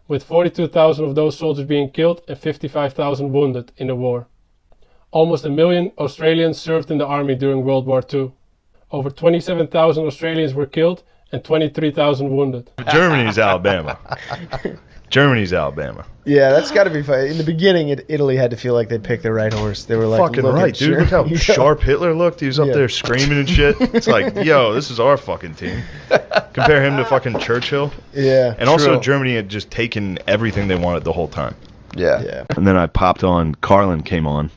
with 42,000 of those soldiers being killed and 55,000 wounded in the war. Almost 1 million Australians served in the army during World War II. Over 27,000 Australians were killed and 23,000 wounded. Germany's Alabama. Germany's Alabama. Yeah, that's got to be fun. In the beginning, Italy had to feel like they picked the right horse. They were like, fucking right, dude. Look how sharp Hitler looked. He was up there screaming and shit. It's like, yo, this is our fucking team. Compare him to fucking Churchill. Yeah. And also, Germany had just taken everything they wanted the whole time. Yeah. And then I popped on, Carlin came on.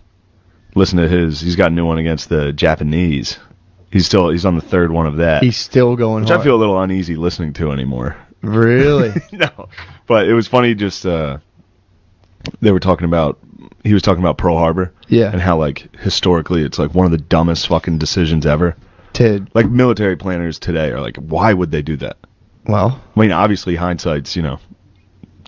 Listen to he's got a new one against the Japanese. He's on the third one of that. He's still going which hard. I feel a little uneasy listening to anymore. Really? No. But it was funny just he was talking about Pearl Harbor. Yeah. And how like historically it's like one of the dumbest fucking decisions ever. Like military planners today are like, why would they do that? Well, I mean, obviously hindsight's, two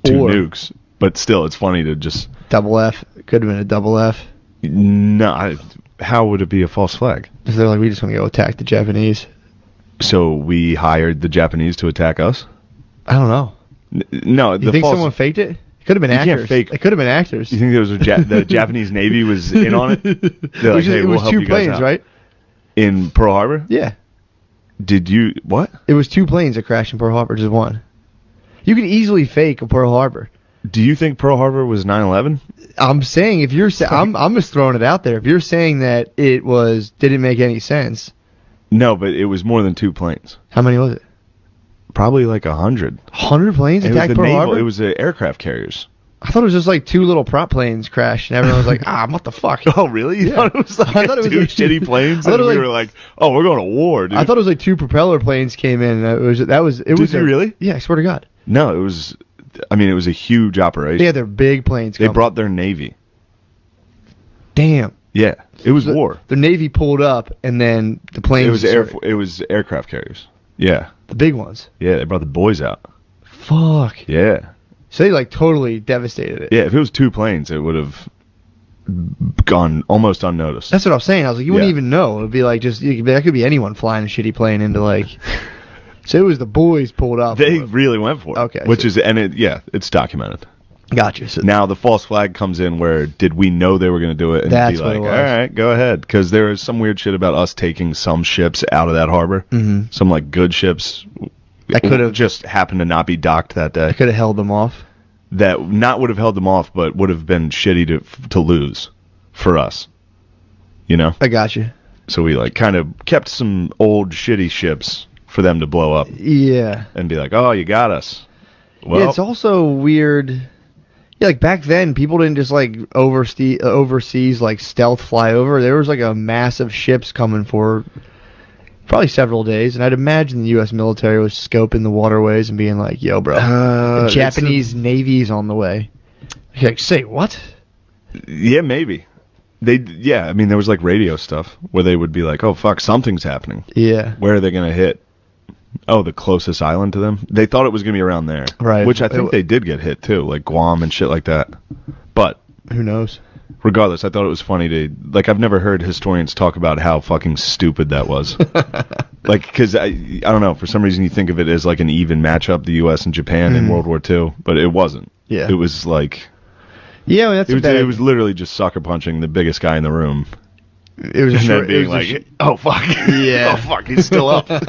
nukes, but still it's funny to just double F. It could have been a double F. No, how would it be a false flag? If they're like, we just want to go attack the Japanese. So we hired the Japanese to attack us? I don't know. No, you think someone faked it? It could have been actors. It could have been actors. You think there was the Japanese Navy was in on it? They're like, hey, it was 2 planes, right? In Pearl Harbor? Yeah. Did you what? It was 2 planes that crashed in Pearl Harbor, just one. You could easily fake a Pearl Harbor. Do you think Pearl Harbor was 9/11? I'm saying if you're I'm just throwing it out there. If you're saying that it didn't make any sense. No, but it was more than 2 planes. How many was it? Probably like 100. 100 planes attacked Pearl Harbor? It was the aircraft carriers. I thought it was just like 2 little prop planes crashed, and everyone was like, what the fuck? Oh, really? You thought it was like I thought it was 2 shitty planes? And we were like, oh, we're going to war, dude. I thought it was like 2 propeller planes came in. Did you really? Yeah, I swear to God. No, it was a huge operation. Yeah, they're big planes. They brought their Navy. Damn. Yeah, it was war. The Navy pulled up, and then the planes. It was aircraft carriers. Yeah. The big ones. Yeah, they brought the boys out. Fuck. Yeah. So they like totally devastated it. Yeah, if it was 2 planes, it would have gone almost unnoticed. That's what I was saying. I was like, you wouldn't even know. It would be like that could be anyone flying a shitty plane into like. So it was the boys pulled up. They really went for it. Okay. It's documented. Gotcha. So now the false flag comes in where did we know they were going to do it and that's be like, what it was. All right, go ahead. Because there was some weird shit about us taking some ships out of that harbor. Mm-hmm. Some like good ships that could have just happened to not be docked that day. I could have held them off. That not would have held them off, but would have been shitty to lose for us. I got you. So we like kind of kept some old shitty ships for them to blow up. Yeah. And be like, oh, you got us. Well, yeah, it's also weird. Yeah, like back then, people didn't just like overseas like stealth fly over. There was like a massive ships coming for probably several days, and I'd imagine the U.S. military was scoping the waterways and being like, "Yo, bro, the Japanese Navy's on the way." Like, say what? Yeah, maybe. I mean, there was like radio stuff where they would be like, "Oh fuck, something's happening." Yeah. Where are they gonna hit? Oh, the closest island to them? They thought it was going to be around there. Right. Which I think they did get hit, too, like Guam and shit like that. But who knows? Regardless, I thought it was funny to... Like, I've never heard historians talk about how fucking stupid that was. Like, because, I don't know, for some reason you think of it as like an even matchup, the U.S. and Japan in World War II, but it wasn't. Yeah. It was like... Yeah, I mean, it was literally just sucker punching the biggest guy in the room. It was oh fuck, yeah, oh fuck, he's still up. And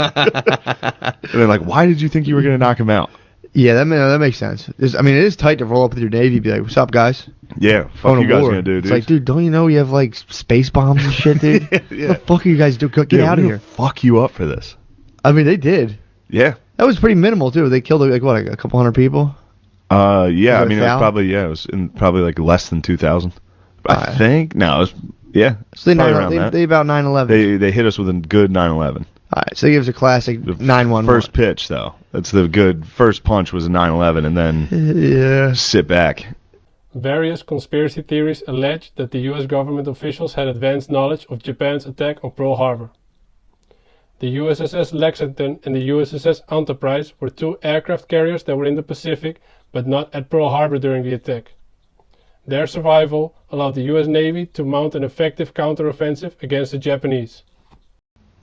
they're like, why did you think you were gonna knock him out? Yeah, that makes sense. It is tight to roll up with your Navy, and be like, "What's up, guys?" Yeah, fuck you guys gonna do, dude? It's like, dude, don't you know you have like space bombs and shit, dude? Yeah. What the fuck are you guys doing? Get out of here! Fuck you up for this. I mean, they did. Yeah, that was pretty minimal too. They killed like a couple hundred people. Yeah, I mean, it was probably like less than 2,000. I think no, it was. Yeah, so they about 9/11. They hit us with a good 9/11. All right, so they give us a classic 9/11. First pitch though, that's the good first punch was a 9/11, and then sit back. Various conspiracy theories allege that the U.S. government officials had advanced knowledge of Japan's attack on Pearl Harbor. The USS Lexington and the USS Enterprise were 2 aircraft carriers that were in the Pacific, but not at Pearl Harbor during the attack. Their survival allowed the US Navy to mount an effective counteroffensive against the Japanese.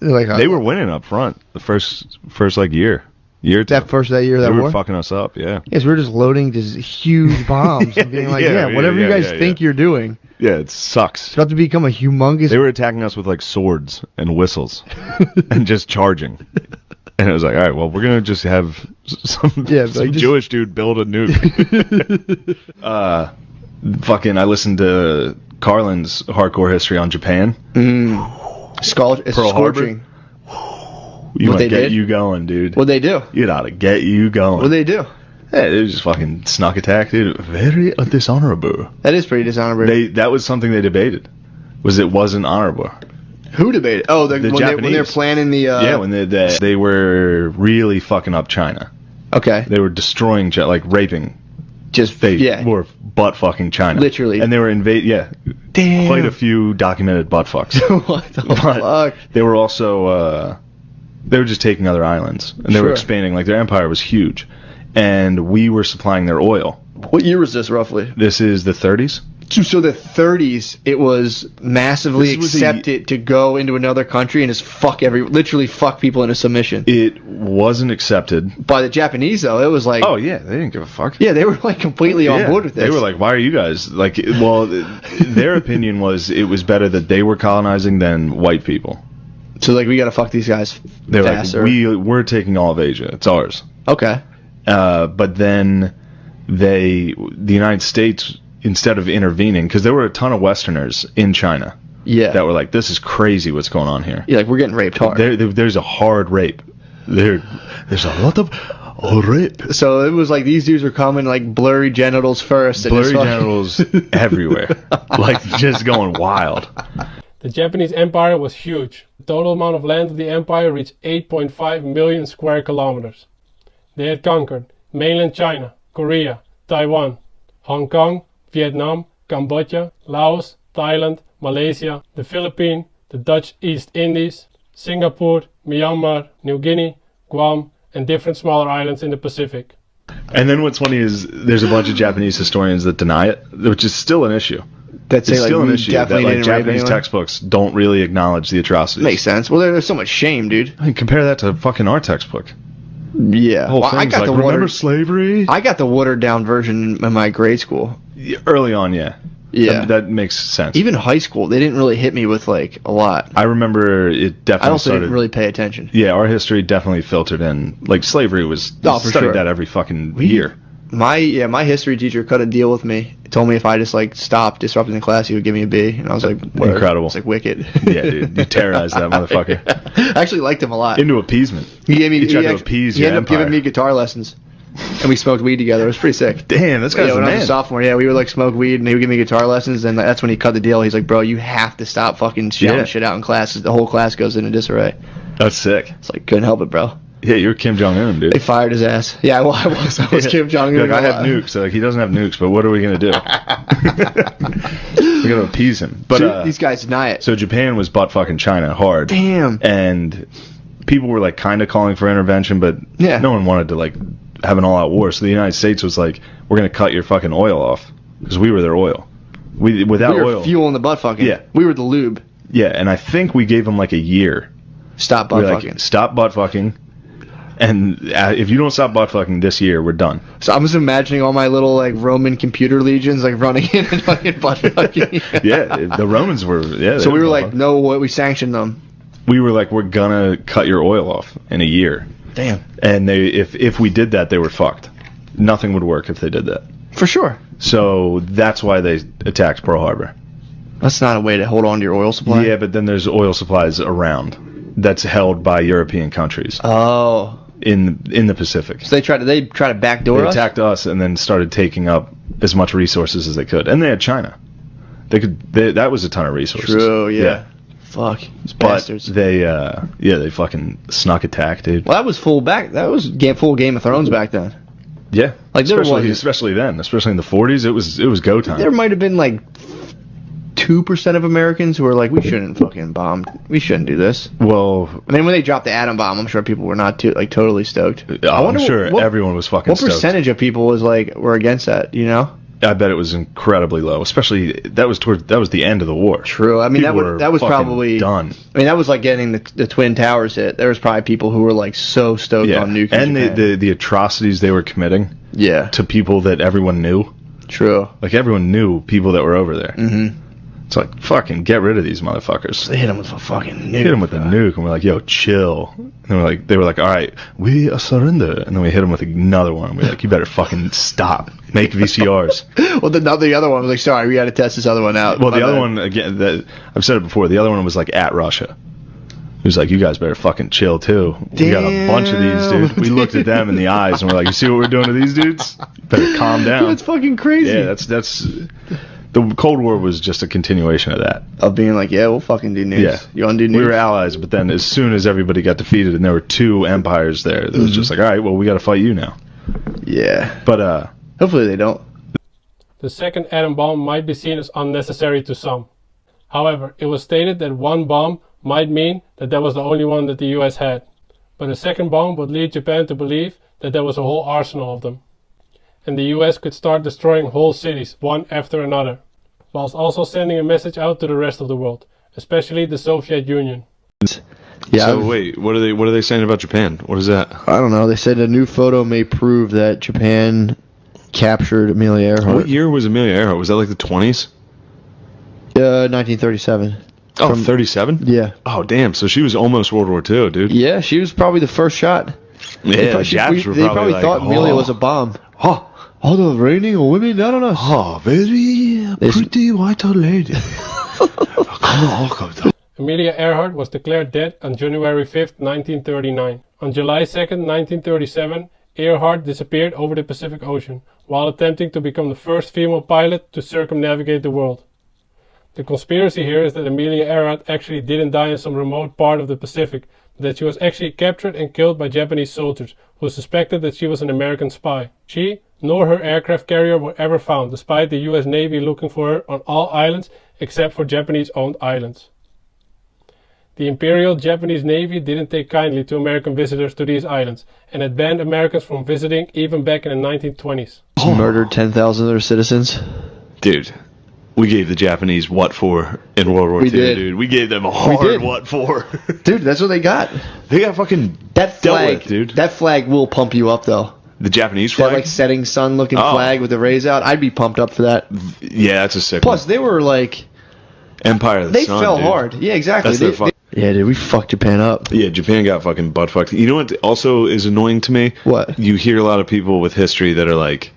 They were winning up front the first like year. Year That were war? fucking us up, yeah. Yes, we were just loading just huge bombs and being like, whatever you guys think you're doing. Yeah, it sucks. It's about to become a humongous... They were attacking us with like swords and whistles and just charging. And it was like, all right, well, we're going to just have some Jewish dude build a nuke. I listened to Carlin's hardcore history on Japan. Pearl Harbor. You might get you going, dude. What'd they do? It ought to get you going. What'd they do? Yeah, it was just fucking snuck attack, dude. Very dishonorable. That is pretty dishonorable. That was something they debated. It wasn't honorable. Who debated? Oh, the Japanese. When they're planning the... when they were really fucking up China. Okay. They were destroying, raping. They were butt fucking China. Literally. And they were Damn. Quite a few documented butt fucks. What the fuck? They were also... they were just taking other islands. And they were expanding. Their empire was huge. And we were supplying their oil. What year was this, roughly? This is the 30s. So the 30s, it was massively accepted to go into another country and just literally fuck people into submission. It wasn't accepted. By the Japanese, though, it was like... Oh, yeah, they didn't give a fuck. Yeah, they were completely on board with this. They were like, why are you guys... their opinion was it was better that they were colonizing than white people. So, we gotta fuck these guys faster. We're taking all of Asia. It's ours. Okay. But then the United States... Instead of intervening, because there were a ton of Westerners in China that were like, this is crazy what's going on here. Yeah, we're getting raped hard. There's a hard rape. There's a lot of rape. So it was like these dudes were coming blurry genitals first. And blurry genitals everywhere. Just going wild. The Japanese Empire was huge. The total amount of land of the empire reached 8.5 million square kilometers. They had conquered mainland China, Korea, Taiwan, Hong Kong, Vietnam, Cambodia, Laos, Thailand, Malaysia, the Philippines, the Dutch East Indies, Singapore, Myanmar, New Guinea, Guam, and different smaller islands in the Pacific. And then what's funny is there's a bunch of Japanese historians that deny it, which is still an issue. It's still an issue that Japanese textbooks don't really acknowledge the atrocities. Makes sense. Well, there's so much shame, dude. I mean, compare that to fucking our textbook. Yeah. The whole thing's remember slavery? I got the watered down version in my grade school. Early on, yeah. Yeah. That makes sense. Even high school, they didn't really hit me with a lot. I remember it definitely I also didn't really pay attention. Yeah, our history definitely filtered in. Slavery was studied that every fucking year. My history teacher cut a deal with me. He told me if I just stopped disrupting the class, he would give me a B. And I was like, whatever. Incredible. It's wicked. Yeah, dude. You terrorized that motherfucker. I actually liked him a lot. Into appeasement. He tried to appease your empire. He ended up giving me guitar lessons. And we smoked weed together. It was pretty sick. Damn, this guy's when the man. I was a sophomore, we would smoke weed, and he would give me guitar lessons, and that's when he cut the deal. He's like, bro, you have to stop fucking shouting shit out in class. The whole class goes into disarray. That's sick. It's couldn't help it, bro. Yeah, you're Kim Jong-un, dude. They fired his ass. Yeah, well, I was Kim Jong-un. I have nukes. He doesn't have nukes, but what are we going to do? We're going to appease him. But these guys deny it. So Japan was butt fucking China hard. Damn. And people were kind of calling for intervention, but no one wanted to have an all-out war. So the United States was like, we're going to cut your fucking oil off because we were their oil. We were fueling the butt fucking. Yeah. We were the lube. Yeah, and I think we gave them a year. Stop butt fucking. Stop butt fucking. And if you don't stop butt fucking this year, we're done. So I'm just imagining all my little Roman computer legions running in and fucking butt fucking. Yeah, the Romans were. Yeah. So we were no, we sanctioned them. We were we're gonna cut your oil off in a year. Damn. And if we did that, they were fucked. Nothing would work if they did that. For sure. So that's why they attacked Pearl Harbor. That's not a way to hold on to your oil supply. Yeah, but then there's oil supplies around that's held by European countries. Oh. In the Pacific. So they try to backdoor us? They attacked us and then started taking up as much resources as they could. And they had China. That was a ton of resources. True, yeah. Fuck. Bastards. They fucking snuck attack, dude. Well, that was full Game of Thrones back then. Yeah. Especially then, especially in the 40s, it was go time. There might have been 2% of Americans who were we shouldn't fucking bomb. We shouldn't do this. Well, I mean, when they dropped the atom bomb, I'm sure people were not totally stoked. I'm sure everyone was fucking stoked. What percentage of people was were against that, you know? I bet it was incredibly low. Especially that was the end of the war. True. I mean, that was fucking probably done. I mean, that was like getting the Twin Towers hit. There was probably people who were like so stoked on nuking and Japan. the atrocities they were committing. Yeah. To people that everyone knew. True. Like everyone knew people that were over there. Mm-hmm. It's like, fucking get rid of these motherfuckers. They hit them with a fucking nuke. Hit them with a nuke, and we're like, yo, chill. And they were like, all right, we surrender. And then we hit them with another one. We're like, you better fucking stop. Make VCRs. Well, the other one was like, sorry, we got to test this other one out. Well, the other one, again, I've said it before, the other one was like at Russia. He was like, you guys better fucking chill, too. Damn. We got a bunch of these, dude. We looked at them in the eyes, and we're like, you see what we're doing to these dudes? Better calm down. That's fucking crazy. Yeah, that's... The Cold War was just a continuation of that. Of being like, yeah, we'll fucking do nukes. Yeah. You want to do nukes? We were allies, but then as soon as everybody got defeated and there were two empires there, it was just like, all right, well, we got to fight you now. Yeah. But hopefully they don't. The second atom bomb might be seen as unnecessary to some. However, it was stated that one bomb might mean that was the only one that the US had. But a second bomb would lead Japan to believe that there was a whole arsenal of them. And the US could start destroying whole cities, one after another, whilst also sending a message out to the rest of the world, especially the Soviet Union. Yeah. So wait, what are they saying about Japan? What is that? I don't know. They said a new photo may prove that Japan captured Amelia Earhart. What year was Amelia Earhart? Was that like the 20s? 1937. Oh, 37? Yeah. Oh, damn. So she was almost World War II, dude. Yeah, she was probably the first shot. Yeah, they probably thought Amelia was a bomb. Oh, the raining of women? I don't know. Oh, very pretty white lady. Amelia Earhart was declared dead on January 5th, 1939. On July 2nd, 1937, Earhart disappeared over the Pacific Ocean while attempting to become the first female pilot to circumnavigate the world. The conspiracy here is that Amelia Earhart actually didn't die in some remote part of the Pacific, but that she was actually captured and killed by Japanese soldiers who suspected that she was an American spy. She nor her aircraft carrier were ever found, despite the US Navy looking for her on all islands except for Japanese-owned islands. The Imperial Japanese Navy didn't take kindly to American visitors to these islands, and had banned Americans from visiting even back in the 1920s. Murdered 10,000 of their citizens. Dude, we gave the Japanese what for in World War II, dude. We gave them a hard what for. Dude, that's what they got. They got fucking that flag, with, dude. That flag will pump you up, though. The Japanese flag? That, like, setting sun looking flag with the rays out. I'd be pumped up for that. Yeah, that's a sick Plus, they were like... Empire of the Sun, They fell dude. hard. Yeah, exactly. Yeah, dude, we fucked Japan up. Yeah, Japan got fucking butt fucked. You know what also is annoying to me? What? You hear a lot of people with history that are like,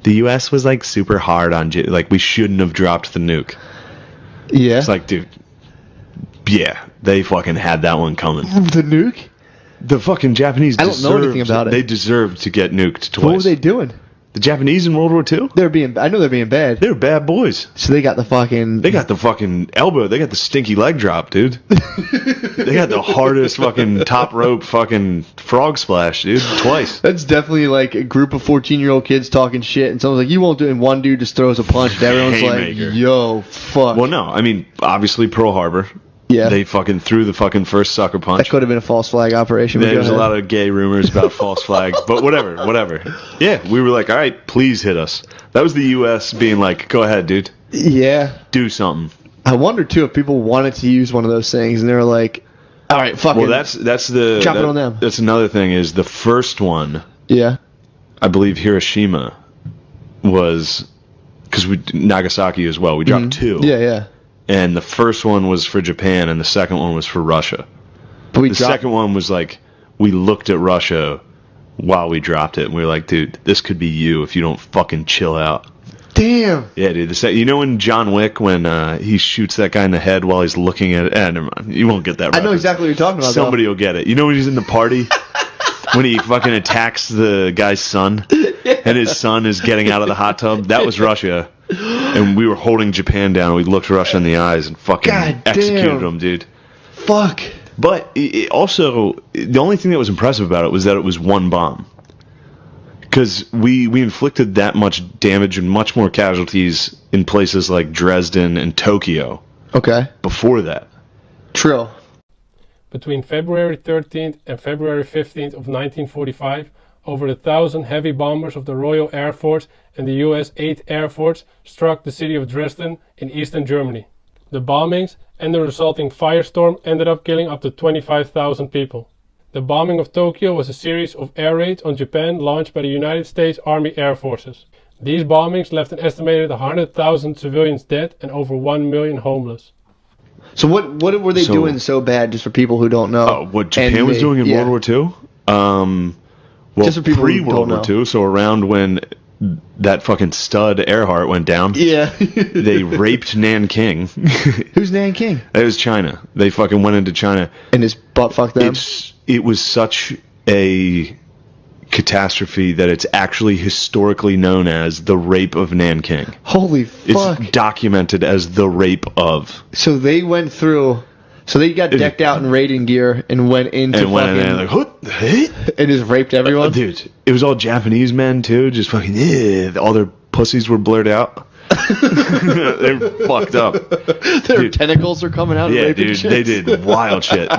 the U.S. was like super hard on, like we shouldn't have dropped the nuke. Yeah. It's like, dude, yeah, they fucking had that one coming. The nuke? The fucking Japanese I don't know anything about it. They deserved to get nuked twice. What were they doing? The Japanese in World War II? I know they're being bad. They were bad boys. So they got the fucking... They got the fucking elbow. They got the stinky leg drop, dude. They got the hardest fucking top rope fucking frog splash, dude. Twice. That's definitely like a group of 14-year-old kids talking shit, and someone's like, you won't do it, and one dude just throws a punch, and everyone's like, yo, fuck. Well, no. I mean, obviously Pearl Harbor. Yeah. They fucking threw the fucking first sucker punch. That could have been a false flag operation. There's a lot of gay rumors about false flag, but whatever. Yeah, we were like, all right, please hit us. That was the U.S. being like, go ahead, dude. Yeah. Do something. I wonder, too, if people wanted to use one of those things, and they were like, all right, fucking... Well, that's drop it on them. That's another thing, is the first one... Yeah. I believe Hiroshima was... Because Nagasaki as well. We dropped two. Yeah. And the first one was for Japan, and the second one was for Russia. But the second one was like, we looked at Russia while we dropped it, and we were like, dude, this could be you if you don't fucking chill out. Damn. Yeah, dude. You know in John Wick when he shoots that guy in the head while he's looking at it? Never mind. You won't get that reference. I know exactly what you're talking about. Somebody will get it. You know when he's in the party? When he fucking attacks the guy's son, and his son is getting out of the hot tub? That was Russia. And we were holding Japan down. We looked Russia in the eyes and fucking executed them, dude. Fuck. But also, the only thing that was impressive about it was that it was one bomb. Because we inflicted that much damage and much more casualties in places like Dresden and Tokyo. Okay. Before that. True. Between February 13th and February 15th of 1945, over 1,000 heavy bombers of the Royal Air Force and the US 8th Air Force struck the city of Dresden in eastern Germany. The bombings and the resulting firestorm ended up killing up to 25,000 people. The bombing of Tokyo was a series of air raids on Japan launched by the United States Army Air Forces. These bombings left an estimated 100,000 civilians dead and over 1 million homeless. So what were they doing so bad, just for people who don't know? What Japan was doing in World War II? Well, just for people pre-World War II, so around when that fucking stud Earhart went down, they raped Nanking. Who's Nanking? It was China. They fucking went into China. And just butt fucked them? It was such a catastrophe that it's actually historically known as the rape of Nanking. Holy fuck. It's documented as the rape of. So they went through... So they got decked out in raiding gear and went into and went in there like, and just raped everyone? Dude, it was all Japanese men, too. Just fucking, all their pussies were blurred out. They're fucked up. Their tentacles are coming out. Yeah, dude, they did wild shit.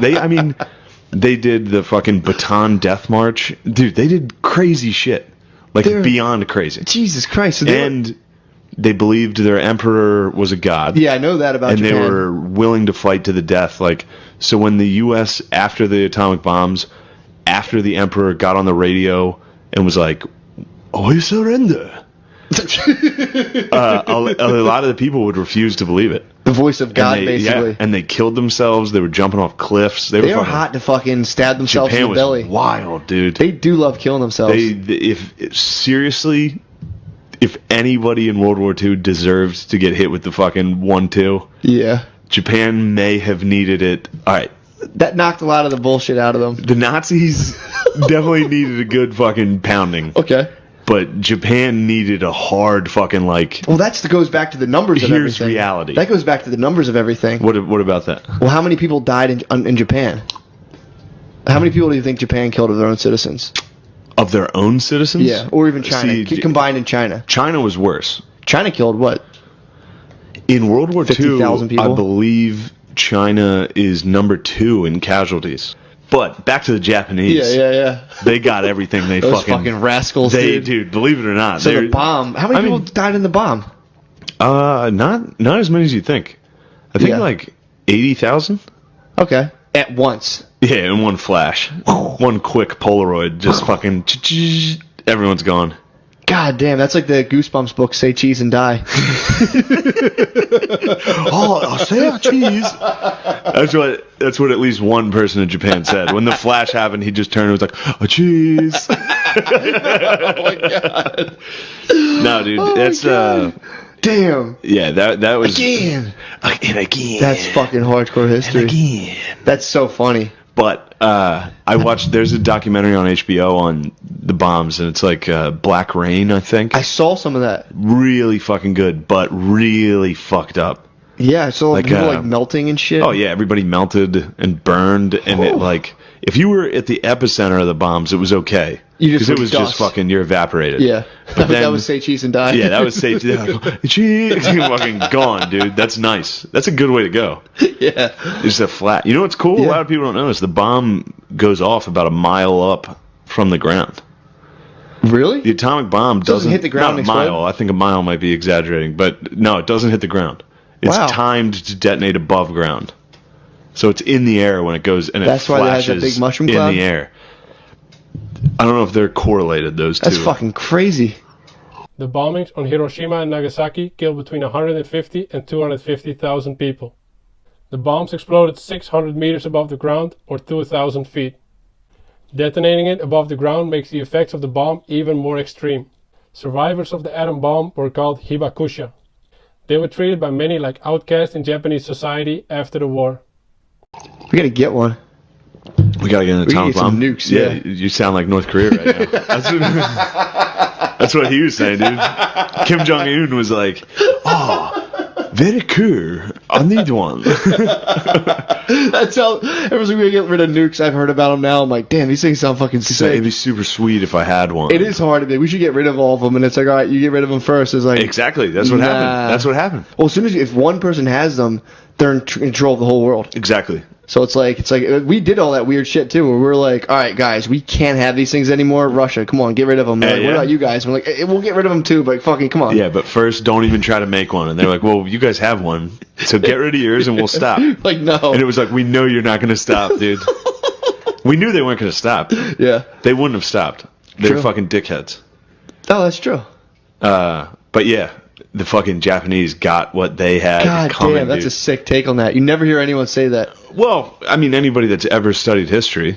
They did the fucking Bataan Death March. Dude, they did crazy shit. Like, beyond crazy. Jesus Christ. So they believed their emperor was a god. Yeah, I know that about Japan. And they were willing to fight to the death. Like, so when the U.S., after the atomic bombs, after the emperor got on the radio and was like, "We surrender," a lot of the people would refuse to believe it. The voice of God, basically. Yeah, and they killed themselves. They were jumping off cliffs. They were hot to fucking stab themselves in the belly. Japan was wild, dude. They do love killing themselves. Seriously, if anybody in World War II deserved to get hit with the fucking 1-2, yeah, Japan may have needed it. All right. That knocked a lot of the bullshit out of them. The Nazis definitely needed a good fucking pounding. Okay. But Japan needed a hard fucking, like... Well, that goes back to the numbers of everything. Here's reality. That goes back to the numbers of everything. What about that? Well, how many people died in Japan? How many people do you think Japan killed of their own citizens? Of their own citizens? Yeah, or even China. Combined in China. China was worse. China killed what? In World War II, 50,000 people? I believe China is number 2 in casualties. But back to the Japanese. Yeah. They got everything. Those fucking rascals. Dude, believe it or not. So the bomb. How many people died in the bomb? Not as many as you think. I think like 80,000. Okay. At once. Yeah, in one flash. One quick Polaroid, just fucking. Everyone's gone. God damn, that's like the Goosebumps book, Say Cheese and Die. Say cheese. That's what at least one person in Japan said. When the flash happened, he just turned and was like, cheese. Oh my god. No, dude, that's damn. Yeah, that was again. That's fucking hardcore history. And again. That's so funny. But I watched. There's a documentary on HBO on the bombs, and it's like Black Rain, I think. I saw some of that. Really fucking good, but really fucked up. Yeah, I saw people like melting and shit. Oh yeah, everybody melted and burned, and it like if you were at the epicenter of the bombs, it was okay because it was just fucking you're evaporated. Yeah, but that was Say Cheese and Die. Yeah, that was Say Cheese. Fucking gone, dude. That's nice. That's a good way to go. Yeah, it's a flat. You know what's cool? Yeah. A lot of people don't know this. The bomb goes off about a mile up from the ground. Really? The atomic bomb doesn't hit the ground. Not a mile. I think a mile might be exaggerating, but no, it doesn't hit the ground. It's timed to detonate above ground. So it's in the air when it goes, and that's it flashes why it has that big mushroom cloud? In the air. I don't know if they're correlated, those two. That's fucking crazy. The bombings on Hiroshima and Nagasaki killed between 150 and 250,000 people. The bombs exploded 600 meters above the ground, or 2,000 feet. Detonating it above the ground makes the effects of the bomb even more extreme. Survivors of the atom bomb were called hibakusha. They were treated by many like outcasts in Japanese society after the war. We gotta get one. We gotta get an atomic bomb. Some nukes, yeah. You sound like North Korea right now. That's what he was saying, dude. Kim Jong-un was like, very cool. I need one. That's how. Every time we get rid of nukes, I've heard about them now. I'm like, damn, these things sound fucking sick. It'd be super sweet if I had one. It is hard to be. We should get rid of all of them, and it's like, all right, you get rid of them first. It's like exactly. That's what happened. That's what happened. Well, as soon as if one person has them, they're in control of the whole world. Exactly. So it's like we did all that weird shit too, where we're like, all right, guys, we can't have these things anymore. Russia, come on, get rid of them. Like, what about you guys? And we're like, we'll get rid of them too, but fucking come on. Yeah, but first, don't even try to make one. And they're like, well, you guys have one, so get rid of yours and we'll stop. Like, no. And it was like, we know you're not going to stop, dude. We knew they weren't going to stop. Yeah. They wouldn't have stopped. They were fucking dickheads. Oh, that's true. But yeah, the fucking Japanese got what they had. God coming, damn, that's dude. a sick take on that. You never hear anyone say that. Well, I mean, anybody that's ever studied history,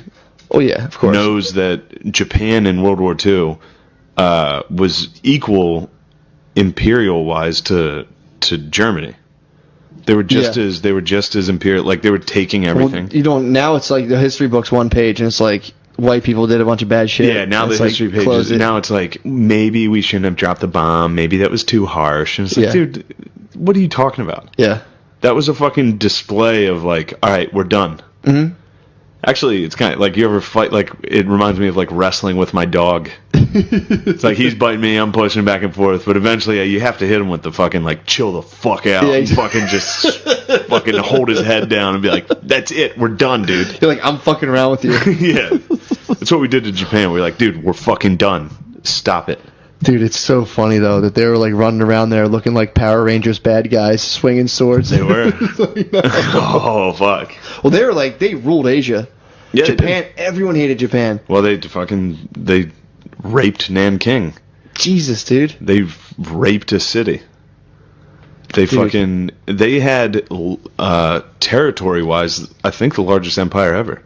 oh yeah, of course, knows that Japan in World War II was equal imperial-wise to Germany. They were just as imperial. Like they were taking everything. Well, you don't. Now it's like the history book's one page, and it's like white people did a bunch of bad shit. Yeah, now the history pages. Now it's like maybe we shouldn't have dropped the bomb. Maybe that was too harsh. And it's like, dude, what are you talking about? Yeah. That was a fucking display of like, all right, we're done. Mm-hmm. Actually, it's kind of like you ever fight, like, it reminds me of like wrestling with my dog. It's like he's biting me, I'm pushing back and forth, but eventually you have to hit him with the fucking like, chill the fuck out, and fucking just fucking hold his head down and be like, that's it, we're done, dude. You're like, I'm fucking around with you. Yeah. That's what we did to Japan. We were like, dude, we're fucking done. Stop it. Dude, it's so funny, though, that they were, like, running around there looking like Power Rangers bad guys, swinging swords. They were. Oh, fuck. Well, they were, like, they ruled Asia. Yeah, Japan, everyone hated Japan. Well, they raped Nanking. Jesus, dude. They raped a city. They had, territory-wise, I think the largest empire ever.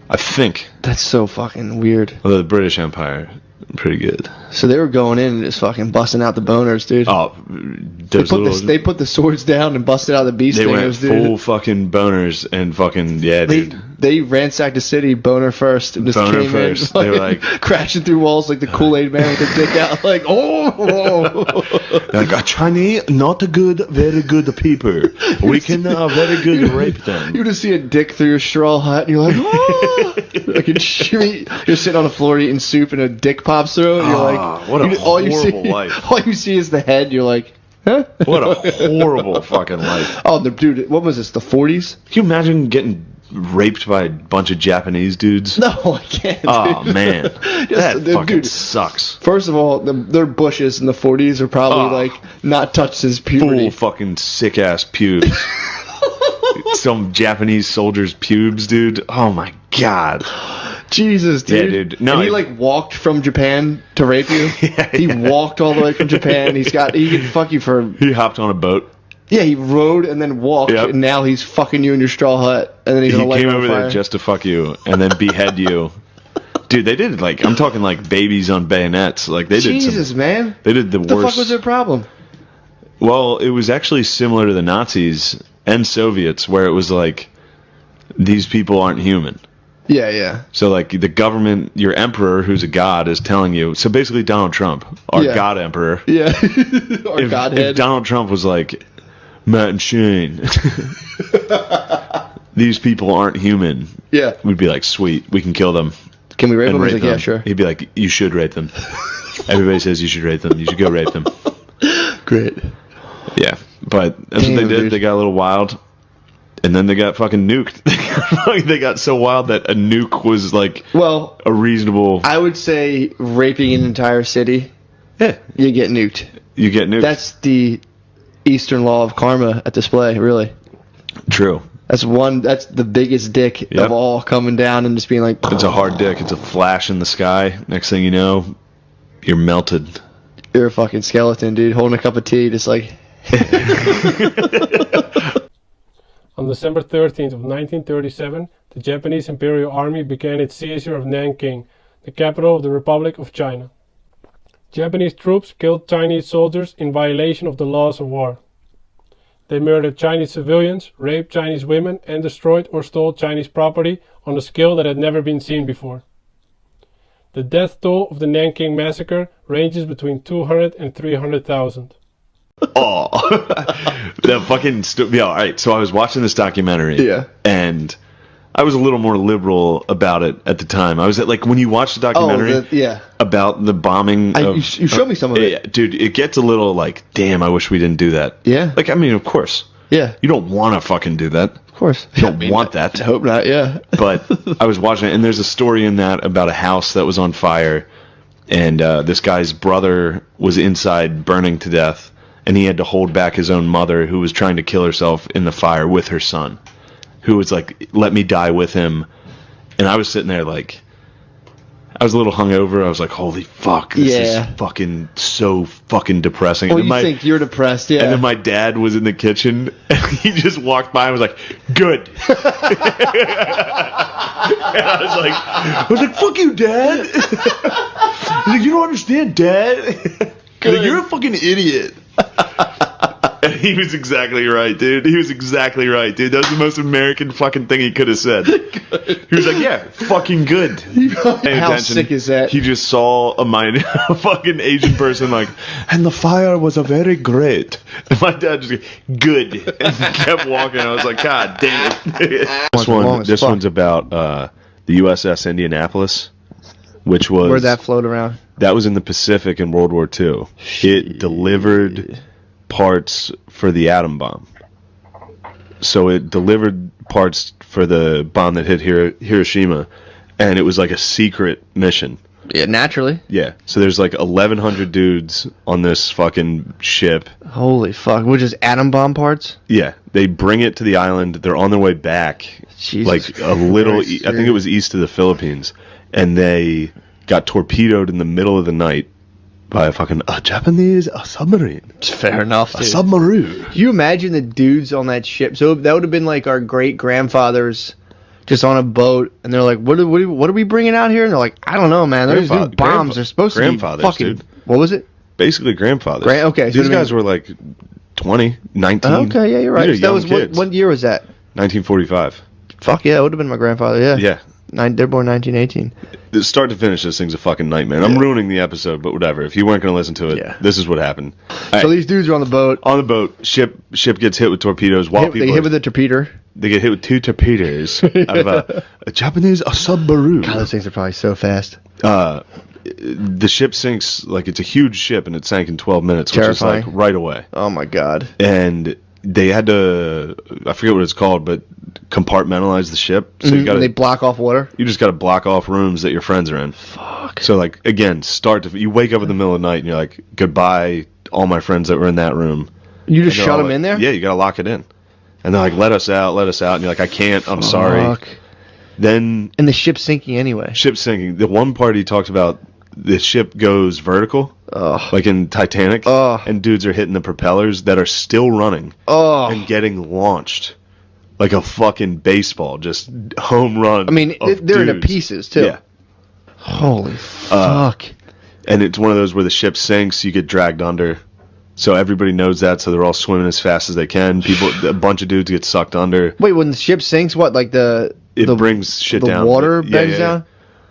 I think. That's so fucking weird. Although the British Empire, pretty good. So they were going in and just fucking busting out the boners, dude. Oh, they put the swords down and busted out the beast stingers, dude. They went full fucking boners and fucking, dude. They ransacked the city, boner first. And just boner came first. In, they were like... crashing through walls like the Kool-Aid man with the dick out. Like, like, a Chinese, not a good, very good people. We can very good rape them. You just see a dick through your straw hat and you're like, oh! Like you're sitting on the floor eating soup and a dick pops through and you're like... What a horrible life. All you see is the head, you're like... Huh? What a horrible fucking life. Oh, dude, what was this, the 40s? Can you imagine getting raped by a bunch of Japanese dudes? No, I can't. Dude. Oh, man. That fucking sucks. First of all, their bushes in the 40s are probably, like, not touched since puberty. Full fucking sick-ass pubes. Some Japanese soldier's pubes, dude. Oh, my God. Jesus, dude. Yeah, dude. No, and he like walked from Japan to rape you. He walked all the way from Japan. He can fuck you for. He hopped on a boat. Yeah, he rode and then walked, and now he's fucking you in your straw hut, and then he's gonna light you on fire. He came over there just to fuck you and then behead you. Dude, they did like, I'm talking like babies on bayonets. Like they did. Jesus, man. They did the worst. What the fuck was their problem? Well, it was actually similar to the Nazis and Soviets, where it was like, these people aren't human. Yeah, yeah. So, like, the government, your emperor, who's a god, is telling you... So, basically, Donald Trump, our god emperor... Yeah, our godhead. If Donald Trump was like, Matt and Shane, these people aren't human. Yeah. We'd be like, sweet, we can kill them. Can we rape them? He's like, yeah, sure. He'd be like, you should rape them. Everybody says you should rape them. You should go rape them. Great. Yeah, but that's what they did. Dude. They got a little wild. And then they got fucking nuked. They got so wild that a nuke was like a reasonable... I would say raping an entire city, you get nuked. You get nuked. That's the Eastern law of karma at display, really. True. That's the biggest dick of all, coming down and just being like... It's a hard dick. It's a flash in the sky. Next thing you know, you're melted. You're a fucking skeleton, dude, holding a cup of tea, just like... On December 13th of 1937, the Japanese Imperial Army began its seizure of Nanking, the capital of the Republic of China. Japanese troops killed Chinese soldiers in violation of the laws of war. They murdered Chinese civilians, raped Chinese women, and destroyed or stole Chinese property on a scale that had never been seen before. The death toll of the Nanking massacre ranges between 200 and 300,000. Oh, the fucking all right. So I was watching this documentary, and I was a little more liberal about it at the time. I was like, when you watch the documentary, about the bombing. You showed me some of it, yeah, dude. It gets a little like, damn, I wish we didn't do that. Yeah, like I mean, of course. Yeah, you don't want to fucking do that. Of course. Don't want that. I hope not, yeah. But I was watching it, and there's a story in that about a house that was on fire, and this guy's brother was inside burning to death, and he had to hold back his own mother, who was trying to kill herself in the fire with her son, who was like, let me die with him. And I was sitting there like, I was a little hungover. I was like, holy fuck, this is fucking so fucking depressing. Well, and you think you're depressed, yeah. And then my dad was in the kitchen, and he just walked by and was like, good. And I was like, fuck you, Dad. He's like, you don't understand, Dad. He's like, you're a fucking idiot. And he was exactly right, dude. He was exactly right, dude. That was the most American fucking thing he could have said. He was like, yeah, fucking good. How sick is that? He just saw a fucking Asian person like, and the fire was a very great. And my dad just like, good. And kept walking. I was like, God damn it. This one's about the USS Indianapolis, which was... Where'd that float around? That was in the Pacific in World War II. It delivered parts for the atom bomb. So it delivered parts for the bomb that hit Hiroshima, and it was like a secret mission. Yeah, naturally. Yeah. So there's like 1,100 dudes on this fucking ship. Holy fuck. Which is atom bomb parts? Yeah. They bring it to the island. They're on their way back. Jesus like a little, I think it was east of the Philippines. And they got torpedoed in the middle of the night by a Japanese submarine. It's fair enough, dude. A submarine. Can you imagine the dudes on that ship? So that would have been like our great-grandfathers just on a boat, and they're like, what are we bringing out here? And they're like, I don't know, man. Those new bombs are supposed to be fucking... Dude. What was it? Basically grandfathers. Okay. These guys were like 20, 19. Okay, yeah, you're right. So that was what year was that? 1945. Fuck yeah, it would have been my grandfather, yeah. Yeah. They're born 1918. Start to finish, this thing's a fucking nightmare. I'm ruining the episode, but whatever. If you weren't going to listen to it, this is what happened. So these dudes are on the boat. On the boat, ship gets hit with torpedoes. They hit with a torpedo. They get hit with 2 torpedoes out of a Japanese submarine. God, those things are probably so fast. The ship sinks, like it's a huge ship, and it sank in 12 minutes, Terrifying. which is like right away. Oh my god. And they had to, I forget what it's called, but compartmentalize the ship. So they block off water? You just got to block off rooms that your friends are in. Fuck. So like, again, you wake up in the middle of the night and you're like, goodbye, all my friends that were in that room. You just shut them in there? Yeah, you got to lock it in. And they're like, let us out. And you're like, I can't, I'm sorry. Then... And the ship's sinking anyway. Ship's sinking. The one part he talks about, the ship goes vertical, like in Titanic, and dudes are hitting the propellers that are still running and getting launched like a fucking baseball, just home run. I mean, they're into pieces too. Yeah. Holy fuck. And it's one of those where the ship sinks, you get dragged under. So everybody knows that, so they're all swimming as fast as they can. A bunch of dudes get sucked under. Wait, when the ship sinks, what, like it brings shit down. The water bends down?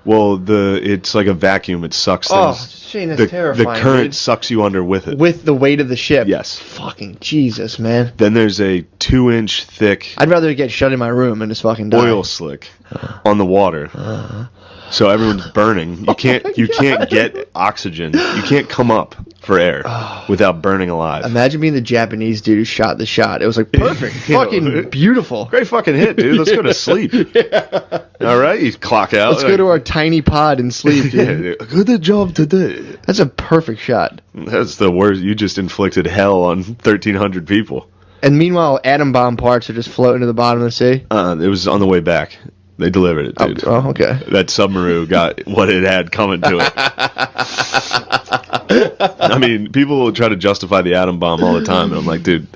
Well, it's like a vacuum. It sucks things. Oh, Shane, that's terrifying. The current sucks you under with it. With the weight of the ship? Yes. Fucking Jesus, man. Then there's a 2-inch thick... I'd rather get shut in my room and just fucking die. Oil slick on the water. So everyone's burning. You can't get oxygen. You can't come up for air without burning alive. Imagine being the Japanese dude who shot the shot. It was like perfect. Fucking beautiful. Great fucking hit, dude. Let's go to sleep. All right, you clock out. Let's go to our tiny pod and sleep, dude. Good job today. That's a perfect shot. That's the worst. You just inflicted hell on 1,300 people. And meanwhile, atom bomb parts are just floating to the bottom of the sea? It was on the way back. They delivered it, dude. Oh, okay. That submarine got what it had coming to it. I mean, people will try to justify the atom bomb all the time, and I'm like, dude,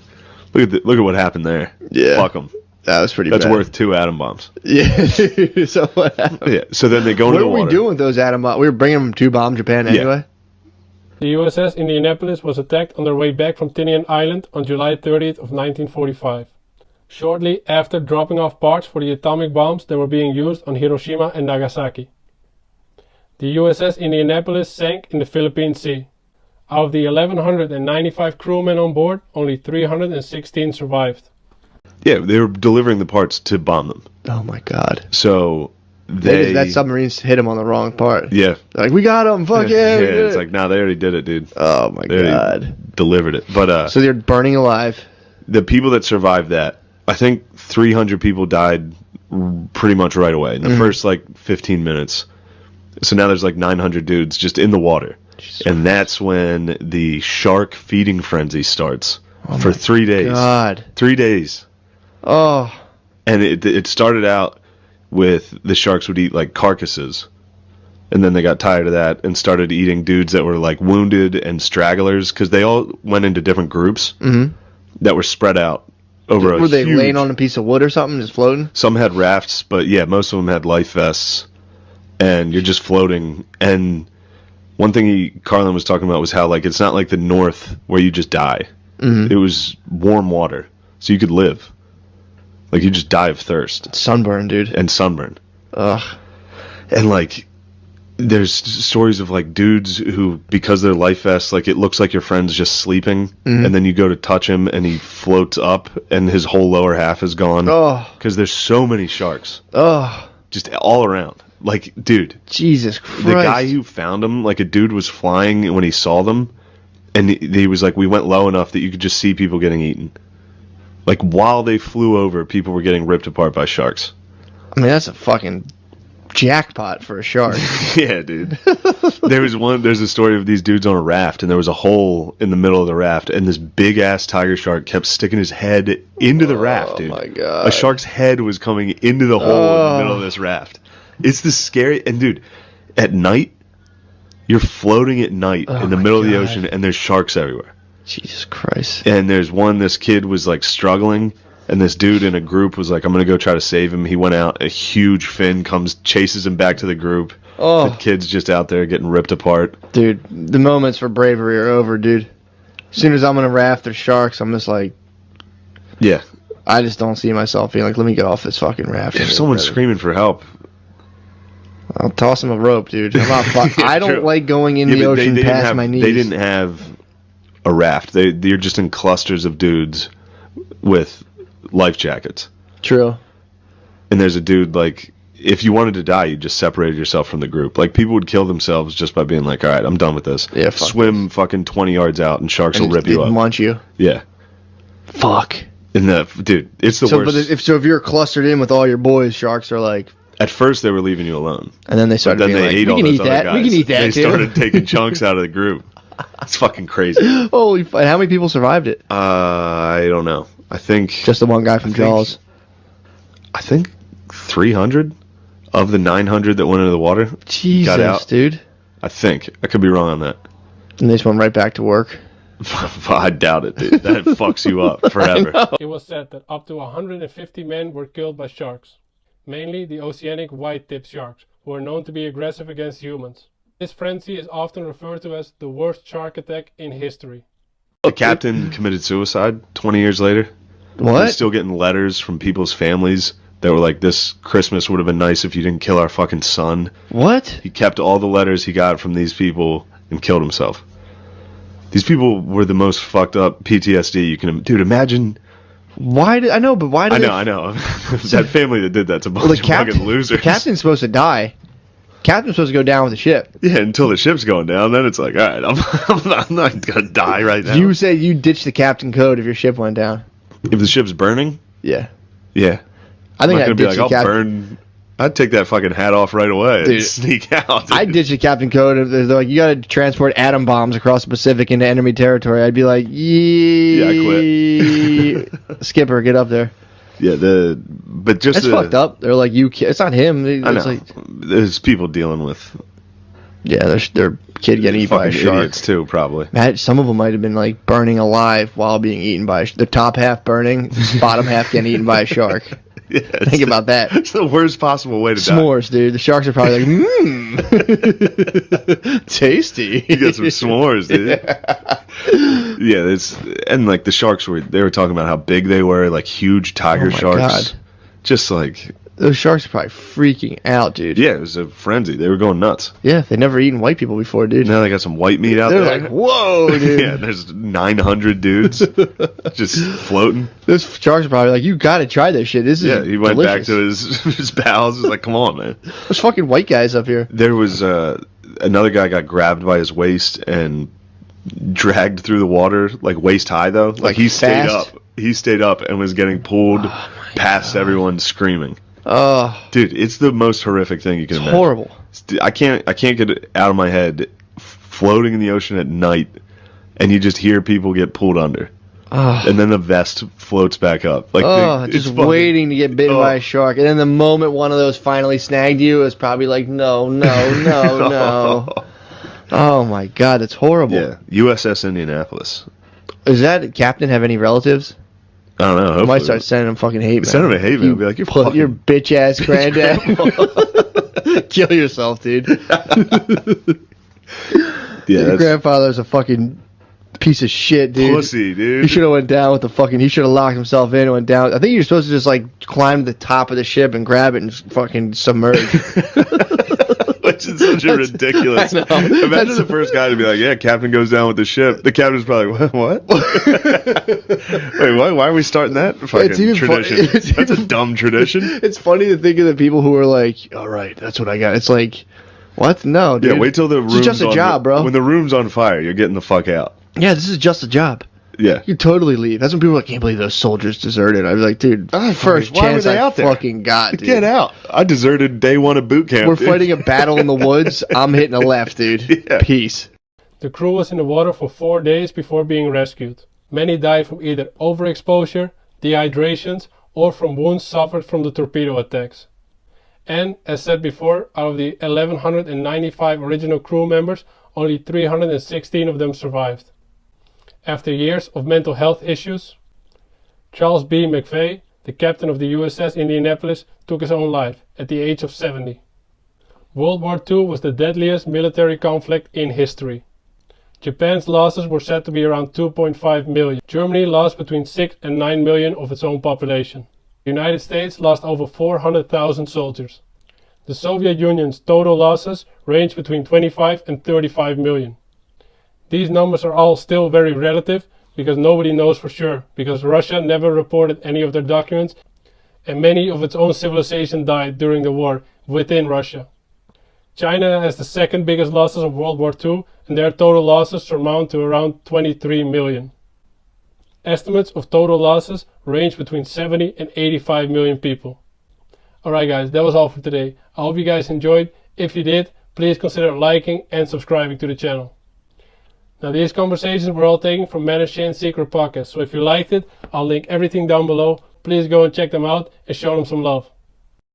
look at what happened there. Yeah. Fuck them. That was pretty bad. That's worth 2 atom bombs. Yeah. So what happened? Yeah. So then they go into the water. What were we doing with those atom bombs? We were bringing them to bomb Japan anyway? Yeah. The USS Indianapolis was attacked on their way back from Tinian Island on July 30th of 1945. Shortly after dropping off parts for the atomic bombs that were being used on Hiroshima and Nagasaki. The USS Indianapolis sank in the Philippine Sea. Out of the 1,195 crewmen on board, only 316 survived. Yeah, they were delivering the parts to bomb them. Oh my god. So that submarine's hit him on the wrong part. Yeah. Like, we got him, fuck yeah. Yeah, it's like, nah, they already did it, dude. Oh my god. Delivered it. But so they're burning alive. The people that survived that I think 300 people died pretty much right away in the first, 15 minutes. So now there's 900 dudes just in the water. And that's when the shark feeding frenzy starts for 3 days. God. 3 days. Oh. And it started out with the sharks would eat carcasses. And then they got tired of that and started eating dudes that were wounded and stragglers, because they all went into different groups that were spread out over a Were they laying on a piece of wood or something, just floating? Some had rafts, but yeah, most of them had life vests. And you're just floating. And one thing Carlin was talking about was how it's not like the North where you just die. It was warm water, so you could live. You just die of thirst. Sunburn, dude. And sunburn. Ugh. And there's stories of dudes who, because their life vests, it looks like your friend's just sleeping, and then you go to touch him and he floats up and his whole lower half is gone. Oh. Because there's so many sharks. Oh. Just all around. Dude. Jesus Christ. The guy who found them, a dude was flying when he saw them, and he was we went low enough that you could just see people getting eaten. While they flew over, people were getting ripped apart by sharks. I mean, that's a fucking jackpot for a shark. Yeah, dude. There's a story of these dudes on a raft, and there was a hole in the middle of the raft, and this big ass tiger shark kept sticking his head into the raft, dude. Oh my god. A shark's head was coming into the hole in the middle of this raft. It's the scary, and dude, at night, you're floating at night in the middle of the ocean, and there's sharks everywhere. Jesus Christ. And this kid was struggling, and this dude in a group was I'm going to go try to save him. He went out, a huge fin comes, chases him back to the group. Oh. The kid's just out there getting ripped apart. Dude, the moments for bravery are over, dude. As soon as I'm on a raft, there's sharks, I'm just yeah. I just don't see myself being let me get off this fucking raft. If someone's screaming for help, I'll toss him a rope, dude. I'm not I don't like going in the ocean past my knees. They didn't have a raft. They're just in clusters of dudes with life jackets. True. And there's a dude, if you wanted to die, you just separated yourself from the group. People would kill themselves just by being all right, I'm done with this. Yeah, swim fucking 20 yards out and sharks will rip you up. Munch you. Yeah. Fuck. And dude, it's the worst. But if you're clustered in with all your boys, sharks are at first, they were leaving you alone. And then they started being they ate all those other guys. We can eat that, They started taking chunks out of the group. It's fucking crazy. Holy fuck. How many people survived it? I don't know. I think... Just the one guy from Jaws. I think 300 of the 900 that went into the water got out. Dude. I think. I could be wrong on that. And they just went right back to work. I doubt it, dude. That fucks you up forever. It was said that up to 150 men were killed by sharks. Mainly the oceanic white-tip sharks, who are known to be aggressive against humans. This frenzy is often referred to as the worst shark attack in history. The captain committed suicide 20 years later. What? He's still getting letters from people's families that were this Christmas would have been nice if you didn't kill our fucking son. What? He kept all the letters he got from these people and killed himself. These people were the most fucked up PTSD you can... Dude, imagine... Why did... I know, but why did I know. That family that did that's a bunch of fucking losers. The captain's supposed to die. Captain's supposed to go down with the ship. Yeah, until the ship's going down, then it's all right, I'm not going to die right now. You say you ditch the captain code if your ship went down. If the ship's burning? Yeah. Yeah. I think I'd ditch the captain. I'd take that fucking hat off right away and sneak out. I'd ditch the captain code if they're you got to transport atom bombs across the Pacific into enemy territory. I'd be yeah, I quit. Skipper, get up there. Yeah, but just that's fucked up. They're it's not him. I know. There's people dealing with. Yeah, their kid getting eaten by a shark. Idiots too, probably. Some of them might have been burning alive while being eaten by the top half burning, bottom half getting eaten by a shark. Yeah, think about that. It's the worst possible way to die. S'mores, dude. The sharks are probably tasty. You got some s'mores, dude. Yeah, and the sharks they were talking about how big they were, huge tiger sharks. God. Just those sharks are probably freaking out, dude. Yeah, it was a frenzy. They were going nuts. Yeah, they'd never eaten white people before, dude. Now they got some white meat out there. They're whoa, dude. Yeah, there's 900 dudes just floating. Those sharks are probably you gotta try this shit. This is he went delicious. back to his pals. He's come on, man. There's fucking white guys up here. There was another guy got grabbed by his waist and dragged through the water, waist high though. He stayed up. he stayed up and was getting pulled past everyone screaming. Oh, dude, it's the most horrific thing you can imagine. Horrible. I can't get it out of my head. Floating in the ocean at night, and you just hear people get pulled under, and then the vest floats back up. Like just waiting to get bitten by a shark, and then the moment one of those finally snagged you, it's probably like no. Oh my God, that's horrible. Yeah, USS Indianapolis. Does that captain have any relatives? I don't know. I might start sending him fucking hate mail. Send him a hate mail. Be like, your bitch ass granddad. Kill yourself, dude. Yeah, your grandfather's a fucking piece of shit, dude. Pussy, dude. He should have went down with the fucking. He should have locked himself in and went down. I think you're supposed to just like climb to the top of the ship and grab it and fucking submerge. Which is such a ridiculous. Imagine the first guy to be like, "Yeah, captain goes down with the ship." The captain's probably what? Wait, what? Why are we starting that fucking tradition? That's a dumb tradition. It's funny to think of the people who are like, "All right, that's what I got." It's like. What? No, dude. Yeah, wait till the room's just a job, bro. When the room's on fire, you're getting the fuck out. Yeah, this is just a job. Yeah. You totally leave. That's when people are like, can't believe those soldiers deserted. I was like, dude, first chance I fucking got, dude. Get out. I deserted day one of boot camp. We're fighting a battle in the woods. I'm hitting a left, dude. Yeah. Peace. The crew was in the water for 4 days before being rescued. Many died from either overexposure, dehydrations, or from wounds suffered from the torpedo attacks. And, as said before, out of the 1,195 original crew members, only 316 of them survived. After years of mental health issues, Charles B. McVay, the captain of the USS Indianapolis, took his own life at the age of 70. World War II was the deadliest military conflict in history. Japan's losses were said to be around 2.5 million. Germany lost between 6 and 9 million of its own population. The United States lost over 400,000 soldiers. The Soviet Union's total losses range between 25 and 35 million. These numbers are all still very relative because nobody knows for sure, because Russia never reported any of their documents and many of its own civilization died during the war within Russia. China has the second biggest losses of World War II and their total losses surmount to around 23 million. Estimates of total losses range between 70 and 85 million people. Alright guys, that was all for today. I hope you guys enjoyed. If you did, please consider liking and subscribing to the channel. Now these conversations were all taken from Matt and Secret Podcast, so if you liked it, I'll link everything down below. Please go and check them out and show them some love.